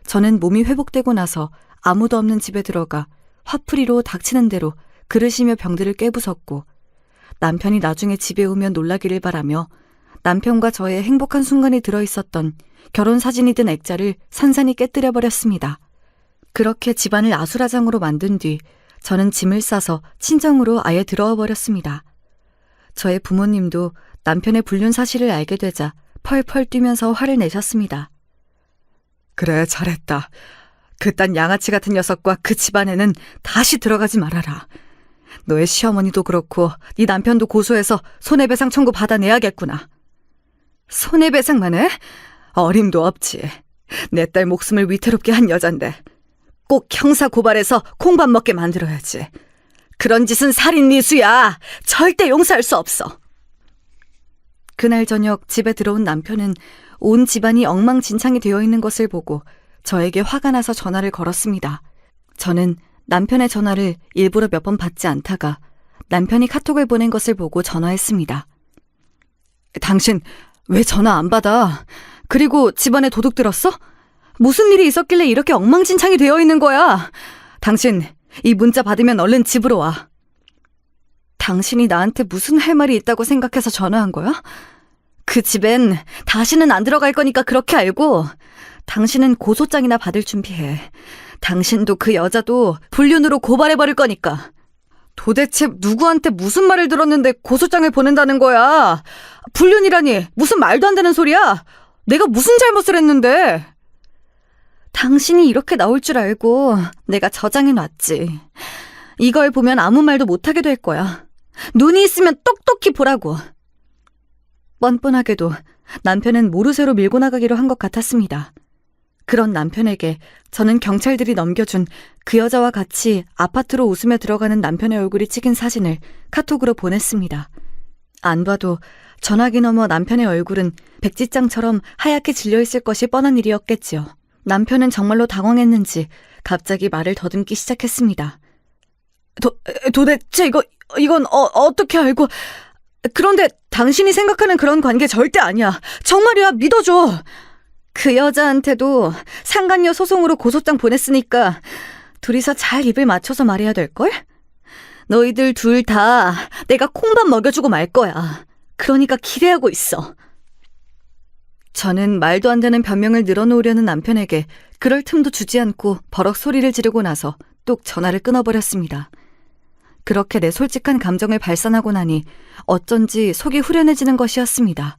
저는 몸이 회복되고 나서 아무도 없는 집에 들어가 화풀이로 닥치는 대로 그릇이며 병들을 깨부쉈고 남편이 나중에 집에 오면 놀라기를 바라며 남편과 저의 행복한 순간이 들어있었던 결혼 사진이 든 액자를 산산이 깨뜨려버렸습니다. 그렇게 집안을 아수라장으로 만든 뒤 저는 짐을 싸서 친정으로 아예 들어와 버렸습니다. 저의 부모님도 남편의 불륜 사실을 알게 되자 펄펄 뛰면서 화를 내셨습니다. 그래, 잘했다. 그딴 양아치 같은 녀석과 그 집안에는 다시 들어가지 말아라. 너의 시어머니도 그렇고 네 남편도 고소해서 손해배상 청구 받아내야겠구나. 손해배상만 해? 어림도 없지. 내 딸 목숨을 위태롭게 한 여잔데 꼭 형사 고발해서 콩밥 먹게 만들어야지. 그런 짓은 살인미수야. 절대 용서할 수 없어. 그날 저녁 집에 들어온 남편은 온 집안이 엉망진창이 되어 있는 것을 보고 저에게 화가 나서 전화를 걸었습니다. 저는 남편의 전화를 일부러 몇 번 받지 않다가 남편이 카톡을 보낸 것을 보고 전화했습니다. 당신 왜 전화 안 받아? 그리고 집안에 도둑 들었어? 무슨 일이 있었길래 이렇게 엉망진창이 되어 있는 거야? 당신 이 문자 받으면 얼른 집으로 와. 당신이 나한테 무슨 할 말이 있다고 생각해서 전화한 거야? 그 집엔 다시는 안 들어갈 거니까 그렇게 알고 당신은 고소장이나 받을 준비해. 당신도 그 여자도 불륜으로 고발해버릴 거니까. 도대체 누구한테 무슨 말을 들었는데 고소장을 보낸다는 거야? 불륜이라니 무슨 말도 안 되는 소리야? 내가 무슨 잘못을 했는데? 당신이 이렇게 나올 줄 알고 내가 저장해놨지. 이걸 보면 아무 말도 못하게 될 거야. 눈이 있으면 똑똑히 보라고. 뻔뻔하게도 남편은 모르쇠로 밀고 나가기로 한 것 같았습니다. 그런 남편에게 저는 경찰들이 넘겨준 그 여자와 같이 아파트로 웃으며 들어가는 남편의 얼굴이 찍힌 사진을 카톡으로 보냈습니다. 안 봐도 전화기 너머 남편의 얼굴은 백지장처럼 하얗게 질려있을 것이 뻔한 일이었겠지요. 남편은 정말로 당황했는지 갑자기 말을 더듬기 시작했습니다. 도대체 이건 어떻게 알고... 그런데 당신이 생각하는 그런 관계 절대 아니야. 정말이야, 믿어줘. 그 여자한테도 상간녀 소송으로 고소장 보냈으니까 둘이서 잘 입을 맞춰서 말해야 될걸? 너희들 둘 다 내가 콩밥 먹여주고 말 거야. 그러니까 기대하고 있어. 저는 말도 안 되는 변명을 늘어놓으려는 남편에게 그럴 틈도 주지 않고 버럭 소리를 지르고 나서 뚝 전화를 끊어버렸습니다. 그렇게 내 솔직한 감정을 발산하고 나니 어쩐지 속이 후련해지는 것이었습니다.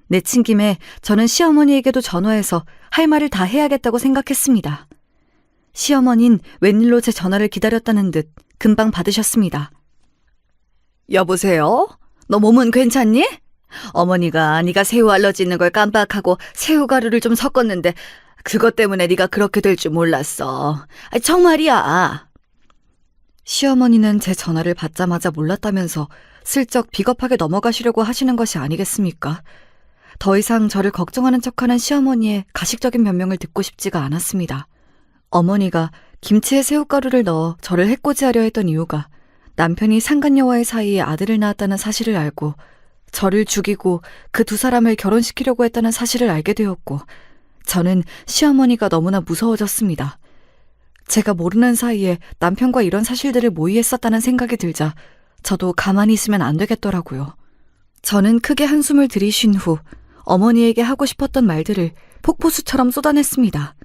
내친 김에 저는 시어머니에게도 전화해서 할 말을 다 해야겠다고 생각했습니다. 시어머니는 웬일로 제 전화를 기다렸다는 듯 금방 받으셨습니다. 여보세요? 너 몸은 괜찮니? 어머니가 네가 새우 알러지 있는 걸 깜빡하고 새우가루를 좀 섞었는데 그것 때문에 네가 그렇게 될 줄 몰랐어. 정말이야. 시어머니는 제 전화를 받자마자 몰랐다면서 슬쩍 비겁하게 넘어가시려고 하시는 것이 아니겠습니까? 더 이상 저를 걱정하는 척하는 시어머니의 가식적인 변명을 듣고 싶지가 않았습니다. 어머니가 김치에 새우가루를 넣어 저를 해코지하려 했던 이유가 남편이 상간녀와의 사이에 아들을 낳았다는 사실을 알고 저를 죽이고 그 두 사람을 결혼시키려고 했다는 사실을 알게 되었고 저는 시어머니가 너무나 무서워졌습니다. 제가 모르는 사이에 남편과 이런 사실들을 모의했었다는 생각이 들자 저도 가만히 있으면 안 되겠더라고요. 저는 크게 한숨을 들이쉰 후 어머니에게 하고 싶었던 말들을 폭포수처럼 쏟아냈습니다.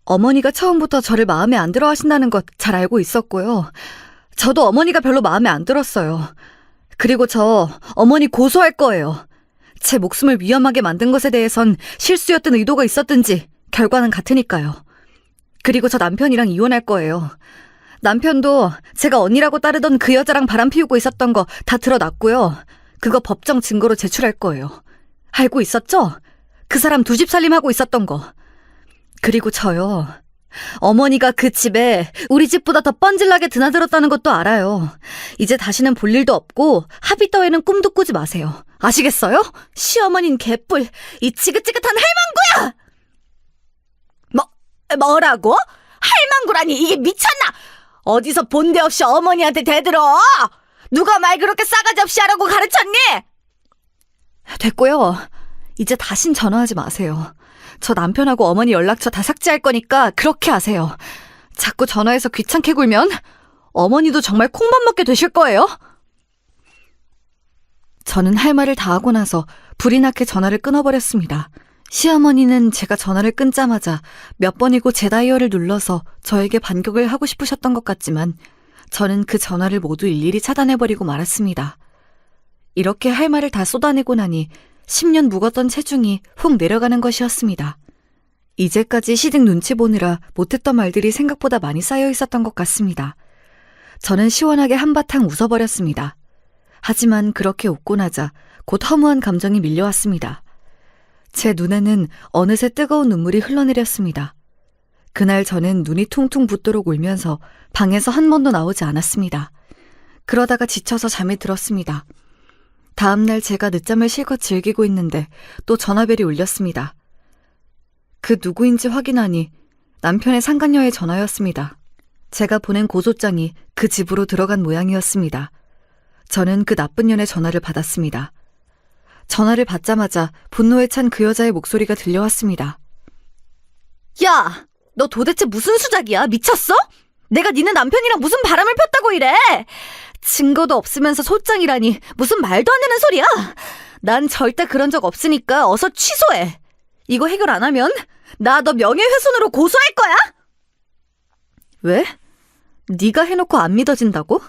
어머니가 처음부터 저를 마음에 안 들어 하신다는 것 잘 알고 있었고요. 저도 어머니가 별로 마음에 안 들었어요. 그리고 저 어머니 고소할 거예요. 제 목숨을 위험하게 만든 것에 대해선 실수였든 의도가 있었든지 결과는 같으니까요. 그리고 저 남편이랑 이혼할 거예요. 남편도 제가 언니라고 따르던 그 여자랑 바람 피우고 있었던 거 다 드러났고요. 그거 법정 증거로 제출할 거예요. 알고 있었죠? 그 사람 두 집 살림하고 있었던 거. 그리고 저요. 어머니가 그 집에 우리 집보다 더 뻔질나게 드나들었다는 것도 알아요. 이제 다시는 볼 일도 없고 합의 따위는 꿈도 꾸지 마세요. 아시겠어요? 시어머니는 개뿔, 이 지긋지긋한 할망구야! 뭐라고? 할망구라니 이게 미쳤나? 어디서 본데 없이 어머니한테 대들어? 누가 말 그렇게 싸가지 없이 하라고 가르쳤니? 됐고요. 이제 다신 전화하지 마세요. 저 남편하고 어머니 연락처 다 삭제할 거니까 그렇게 하세요. 자꾸 전화해서 귀찮게 굴면 어머니도 정말 콩밥 먹게 되실 거예요. 저는 할 말을 다 하고 나서 불이 나게 전화를 끊어버렸습니다. 시어머니는 제가 전화를 끊자마자 몇 번이고 제 다이얼을 눌러서 저에게 반격을 하고 싶으셨던 것 같지만 저는 그 전화를 모두 일일이 차단해버리고 말았습니다. 이렇게 할 말을 다 쏟아내고 나니 10년 묵었던 체중이 훅 내려가는 것이었습니다. 이제까지 시댁 눈치 보느라 못했던 말들이 생각보다 많이 쌓여 있었던 것 같습니다. 저는 시원하게 한바탕 웃어버렸습니다. 하지만 그렇게 웃고 나자 곧 허무한 감정이 밀려왔습니다. 제 눈에는 어느새 뜨거운 눈물이 흘러내렸습니다. 그날 저는 눈이 퉁퉁 붓도록 울면서 방에서 한 번도 나오지 않았습니다. 그러다가 지쳐서 잠에 들었습니다. 다음날 제가 늦잠을 실컷 즐기고 있는데 또 전화벨이 울렸습니다. 그 누구인지 확인하니 남편의 상간녀의 전화였습니다. 제가 보낸 고소장이 그 집으로 들어간 모양이었습니다. 저는 그 나쁜 년의 전화를 받았습니다. 전화를 받자마자 분노에 찬 그 여자의 목소리가 들려왔습니다. 야! 너 도대체 무슨 수작이야? 미쳤어? 내가 니네 남편이랑 무슨 바람을 폈다고 이래? 증거도 없으면서 소장이라니 무슨 말도 안 되는 소리야? 난 절대 그런 적 없으니까 어서 취소해. 이거 해결 안 하면 나 너 명예훼손으로 고소할 거야? 왜? 네가 해놓고 안 믿어진다고?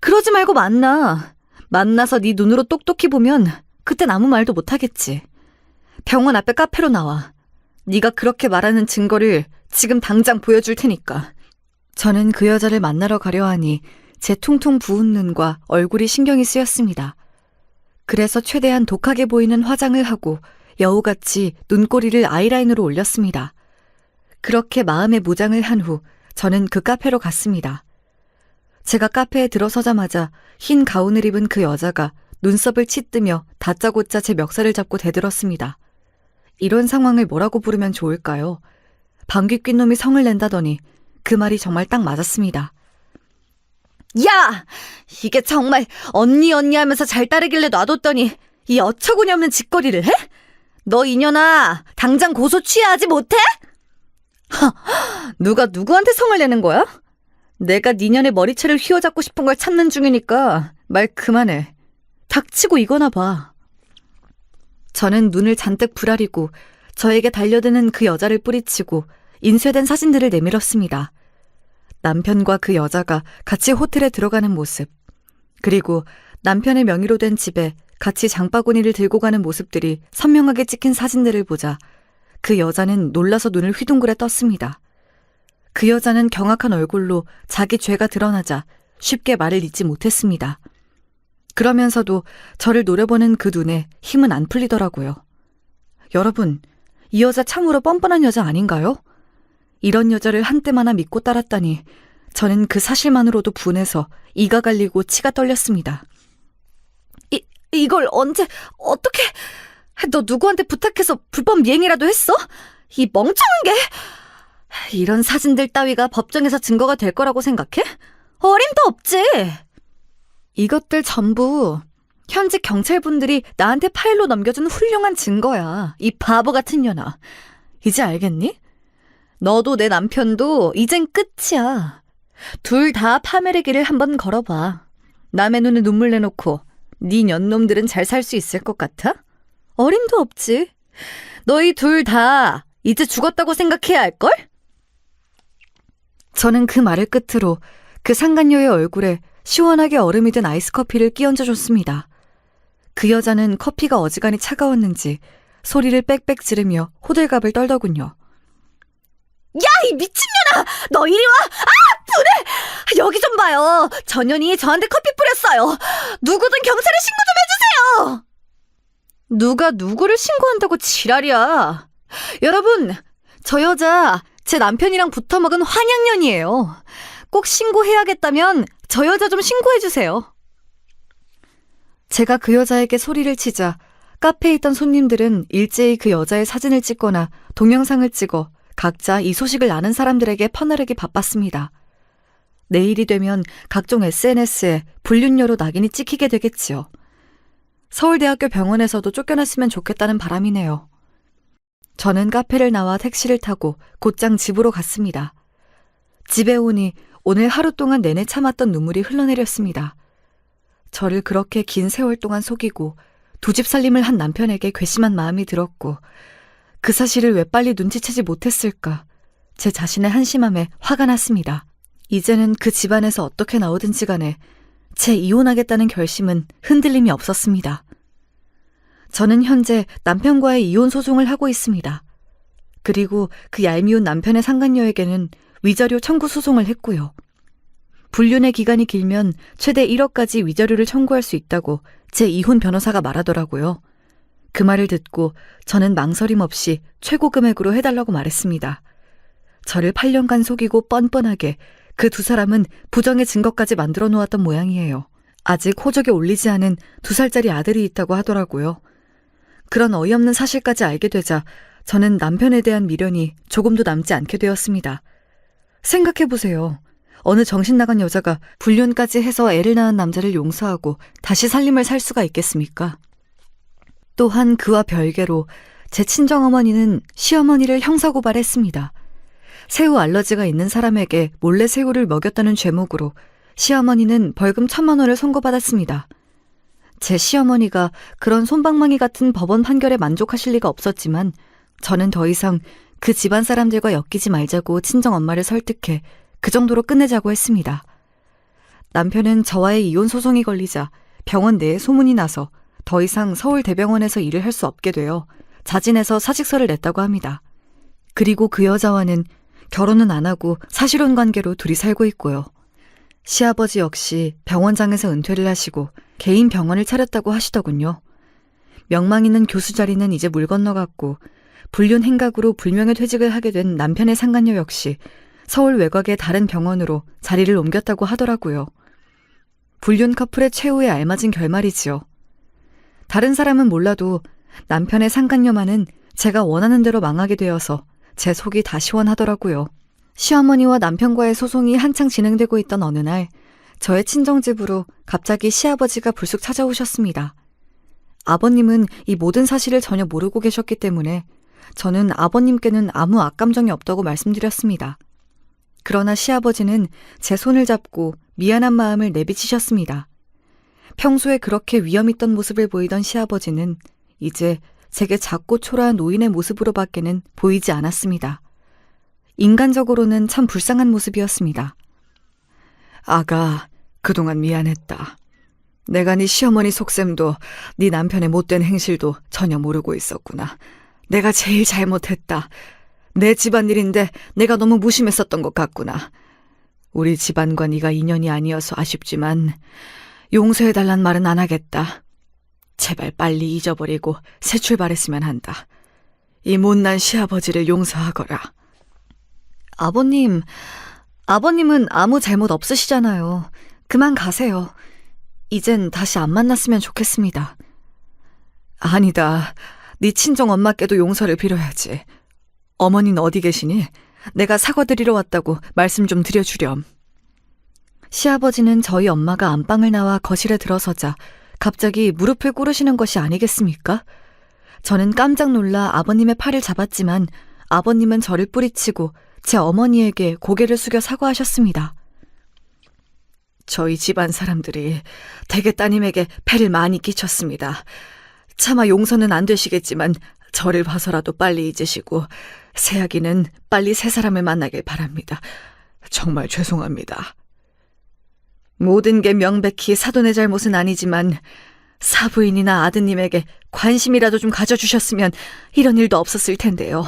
그러지 말고 만나. 만나서 네 눈으로 똑똑히 보면 그땐 아무 말도 못하겠지. 병원 앞에 카페로 나와. 네가 그렇게 말하는 증거를 지금 당장 보여줄 테니까. 저는 그 여자를 만나러 가려 하니 제 퉁퉁 부은 눈과 얼굴이 신경이 쓰였습니다. 그래서 최대한 독하게 보이는 화장을 하고 여우같이 눈꼬리를 아이라인으로 올렸습니다. 그렇게 마음의 무장을 한 후 저는 그 카페로 갔습니다. 제가 카페에 들어서자마자 흰 가운을 입은 그 여자가 눈썹을 치뜨며 다짜고짜 제 멱살을 잡고 대들었습니다. 이런 상황을 뭐라고 부르면 좋을까요? 방귀 낀 놈이 성을 낸다더니 그 말이 정말 딱 맞았습니다. 야! 이게 정말 언니 하면서 잘 따르길래 놔뒀더니 이 어처구니 없는 짓거리를 해? 너 이년아, 당장 고소 취하하지 못해? 누가 누구한테 성을 내는 거야? 내가 니년의 머리채를 휘어잡고 싶은 걸 찾는 중이니까 말 그만해. 닥치고 이거나 봐. 저는 눈을 잔뜩 부라리고 저에게 달려드는 그 여자를 뿌리치고 인쇄된 사진들을 내밀었습니다. 남편과 그 여자가 같이 호텔에 들어가는 모습, 그리고 남편의 명의로 된 집에 같이 장바구니를 들고 가는 모습들이 선명하게 찍힌 사진들을 보자 그 여자는 놀라서 눈을 휘둥그레 떴습니다. 그 여자는 경악한 얼굴로 자기 죄가 드러나자 쉽게 말을 잇지 못했습니다. 그러면서도 저를 노려보는 그 눈에 힘은 안 풀리더라고요. 여러분, 이 여자 참으로 뻔뻔한 여자 아닌가요? 이런 여자를 한때마나 믿고 따랐다니 저는 그 사실만으로도 분해서 이가 갈리고 치가 떨렸습니다. 이걸 언제, 어떻게, 너 누구한테 부탁해서 불법 미행이라도 했어? 이 멍청한 게! 이런 사진들 따위가 법정에서 증거가 될 거라고 생각해? 어림도 없지! 이것들 전부 현직 경찰분들이 나한테 파일로 넘겨준 훌륭한 증거야. 이 바보 같은 년아. 이제 알겠니? 너도 내 남편도 이젠 끝이야. 둘 다 파멸의 길을 한번 걸어봐. 남의 눈에 눈물 내놓고 네 년놈들은 잘 살 수 있을 것 같아? 어림도 없지. 너희 둘 다 이제 죽었다고 생각해야 할걸? 저는 그 말을 끝으로 그 상간녀의 얼굴에 시원하게 얼음이 든 아이스 커피를 끼얹어 줬습니다. 그 여자는 커피가 어지간히 차가웠는지 소리를 빽빽 지르며 호들갑을 떨더군요. 야, 이 미친년아! 너 이리 와! 아, 분해! 여기 좀 봐요. 저 년이 저한테 커피 뿌렸어요. 누구든 경찰에 신고 좀 해주세요! 누가 누구를 신고한다고 지랄이야. 여러분, 저 여자 제 남편이랑 붙어먹은 환양년이에요. 꼭 신고해야겠다면 저 여자 좀 신고해주세요. 제가 그 여자에게 소리를 치자 카페에 있던 손님들은 일제히 그 여자의 사진을 찍거나 동영상을 찍어 각자 이 소식을 아는 사람들에게 퍼나르기 바빴습니다. 내일이 되면 각종 SNS에 불륜녀로 낙인이 찍히게 되겠지요. 서울대학교 병원에서도 쫓겨났으면 좋겠다는 바람이네요. 저는 카페를 나와 택시를 타고 곧장 집으로 갔습니다. 집에 오니 오늘 하루 동안 내내 참았던 눈물이 흘러내렸습니다. 저를 그렇게 긴 세월 동안 속이고 두 집 살림을 한 남편에게 괘씸한 마음이 들었고 그 사실을 왜 빨리 눈치채지 못했을까 제 자신의 한심함에 화가 났습니다. 이제는 그 집안에서 어떻게 나오든지 간에 제 이혼하겠다는 결심은 흔들림이 없었습니다. 저는 현재 남편과의 이혼 소송을 하고 있습니다. 그리고 그 얄미운 남편의 상간녀에게는 위자료 청구 소송을 했고요. 불륜의 기간이 길면 최대 1억까지 위자료를 청구할 수 있다고 제 이혼 변호사가 말하더라고요. 그 말을 듣고 저는 망설임 없이 최고 금액으로 해달라고 말했습니다. 저를 8년간 속이고 뻔뻔하게 그 두 사람은 부정의 증거까지 만들어 놓았던 모양이에요. 아직 호적에 올리지 않은 2살짜리 아들이 있다고 하더라고요. 그런 어이없는 사실까지 알게 되자 저는 남편에 대한 미련이 조금도 남지 않게 되었습니다. 생각해보세요. 어느 정신 나간 여자가 불륜까지 해서 애를 낳은 남자를 용서하고 다시 살림을 살 수가 있겠습니까? 또한 그와 별개로 제 친정어머니는 시어머니를 형사고발했습니다. 새우 알러지가 있는 사람에게 몰래 새우를 먹였다는 죄목으로 시어머니는 벌금 1,000만 원을 선고받았습니다. 제 시어머니가 그런 솜방망이 같은 법원 판결에 만족하실 리가 없었지만 저는 더 이상 그 집안 사람들과 엮이지 말자고 친정엄마를 설득해 그 정도로 끝내자고 했습니다. 남편은 저와의 이혼 소송이 걸리자 병원 내에 소문이 나서 더 이상 서울대병원에서 일을 할 수 없게 되어 자진해서 사직서를 냈다고 합니다. 그리고 그 여자와는 결혼은 안 하고 사실혼 관계로 둘이 살고 있고요. 시아버지 역시 병원장에서 은퇴를 하시고 개인 병원을 차렸다고 하시더군요. 명망 있는 교수 자리는 이제 물 건너갔고 불륜 행각으로 불명예 퇴직을 하게 된 남편의 상간녀 역시 서울 외곽의 다른 병원으로 자리를 옮겼다고 하더라고요. 불륜 커플의 최후에 알맞은 결말이지요. 다른 사람은 몰라도 남편의 상간녀만은 제가 원하는 대로 망하게 되어서 제 속이 다 시원하더라고요. 시어머니와 남편과의 소송이 한창 진행되고 있던 어느 날 저의 친정집으로 갑자기 시아버지가 불쑥 찾아오셨습니다. 아버님은 이 모든 사실을 전혀 모르고 계셨기 때문에 저는 아버님께는 아무 악감정이 없다고 말씀드렸습니다. 그러나 시아버지는 제 손을 잡고 미안한 마음을 내비치셨습니다. 평소에 그렇게 위험 있던 모습을 보이던 시아버지는 이제 제게 작고 초라한 노인의 모습으로밖에는 보이지 않았습니다. 인간적으로는 참 불쌍한 모습이었습니다. 아가, 그동안 미안했다. 내가 네 시어머니 속셈도 네 남편의 못된 행실도 전혀 모르고 있었구나. 내가 제일 잘못했다. 내 집안일인데 내가 너무 무심했었던 것 같구나. 우리 집안과 네가 인연이 아니어서 아쉽지만 용서해달란 말은 안 하겠다. 제발 빨리 잊어버리고 새 출발했으면 한다. 이 못난 시아버지를 용서하거라. 아버님은 아무 잘못 없으시잖아요. 그만 가세요. 이젠 다시 안 만났으면 좋겠습니다. 아니다. 네 친정 엄마께도 용서를 빌어야지. 어머니는 어디 계시니? 내가 사과드리러 왔다고 말씀 좀 드려주렴. 시아버지는 저희 엄마가 안방을 나와 거실에 들어서자 갑자기 무릎을 꿇으시는 것이 아니겠습니까? 저는 깜짝 놀라 아버님의 팔을 잡았지만 아버님은 저를 뿌리치고 제 어머니에게 고개를 숙여 사과하셨습니다. 저희 집안 사람들이 대개 따님에게 폐를 많이 끼쳤습니다. 차마 용서는 안 되시겠지만 저를 봐서라도 빨리 잊으시고 새아기는 빨리 새 사람을 만나길 바랍니다. 정말 죄송합니다. 모든 게 명백히 사돈의 잘못은 아니지만 사부인이나 아드님에게 관심이라도 좀 가져주셨으면 이런 일도 없었을 텐데요.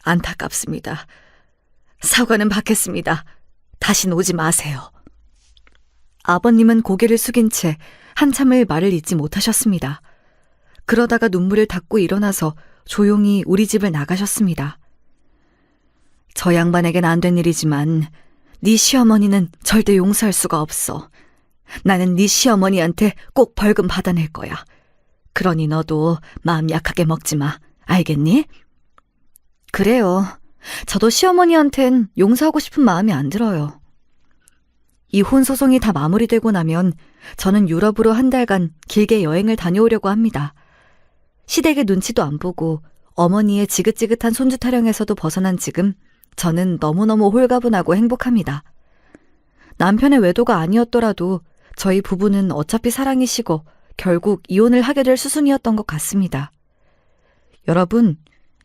안타깝습니다. 사과는 받겠습니다. 다신 오지 마세요. 아버님은 고개를 숙인 채 한참을 말을 잇지 못하셨습니다. 그러다가 눈물을 닦고 일어나서 조용히 우리 집을 나가셨습니다. 저 양반에겐 안 된 일이지만 네 시어머니는 절대 용서할 수가 없어. 나는 네 시어머니한테 꼭 벌금 받아낼 거야. 그러니 너도 마음 약하게 먹지 마. 알겠니? 그래요. 저도 시어머니한텐 용서하고 싶은 마음이 안 들어요. 이혼 소송이 다 마무리되고 나면 저는 유럽으로 한 달간 길게 여행을 다녀오려고 합니다. 시댁의 눈치도 안 보고 어머니의 지긋지긋한 손주 타령에서도 벗어난 지금 저는 너무너무 홀가분하고 행복합니다. 남편의 외도가 아니었더라도 저희 부부는 어차피 사랑이 식어 결국 이혼을 하게 될 수순이었던 것 같습니다. 여러분,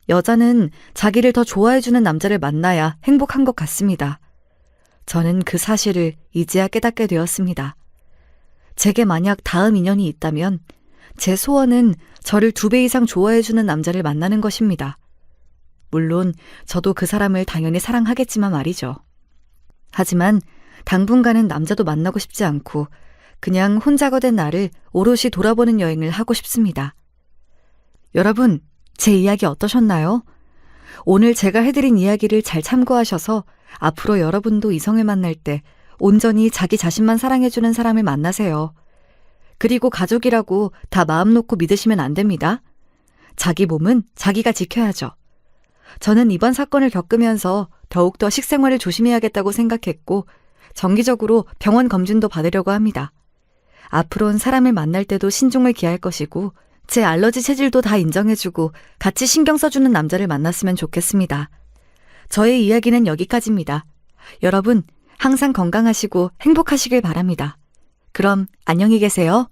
여자는 자기를 더 좋아해주는 남자를 만나야 행복한 것 같습니다. 저는 그 사실을 이제야 깨닫게 되었습니다. 제게 만약 다음 인연이 있다면 제 소원은 저를 2배 이상 좋아해주는 남자를 만나는 것입니다. 물론 저도 그 사람을 당연히 사랑하겠지만 말이죠. 하지만 당분간은 남자도 만나고 싶지 않고 그냥 혼자가 된 나를 오롯이 돌아보는 여행을 하고 싶습니다. 여러분, 제 이야기 어떠셨나요? 오늘 제가 해드린 이야기를 잘 참고하셔서 앞으로 여러분도 이성을 만날 때 온전히 자기 자신만 사랑해주는 사람을 만나세요. 그리고 가족이라고 다 마음 놓고 믿으시면 안 됩니다. 자기 몸은 자기가 지켜야죠. 저는 이번 사건을 겪으면서 더욱더 식생활을 조심해야겠다고 생각했고 정기적으로 병원 검진도 받으려고 합니다. 앞으로는 사람을 만날 때도 신중을 기할 것이고 제 알러지 체질도 다 인정해주고 같이 신경 써주는 남자를 만났으면 좋겠습니다. 저의 이야기는 여기까지입니다. 여러분, 항상 건강하시고 행복하시길 바랍니다. 그럼 안녕히 계세요.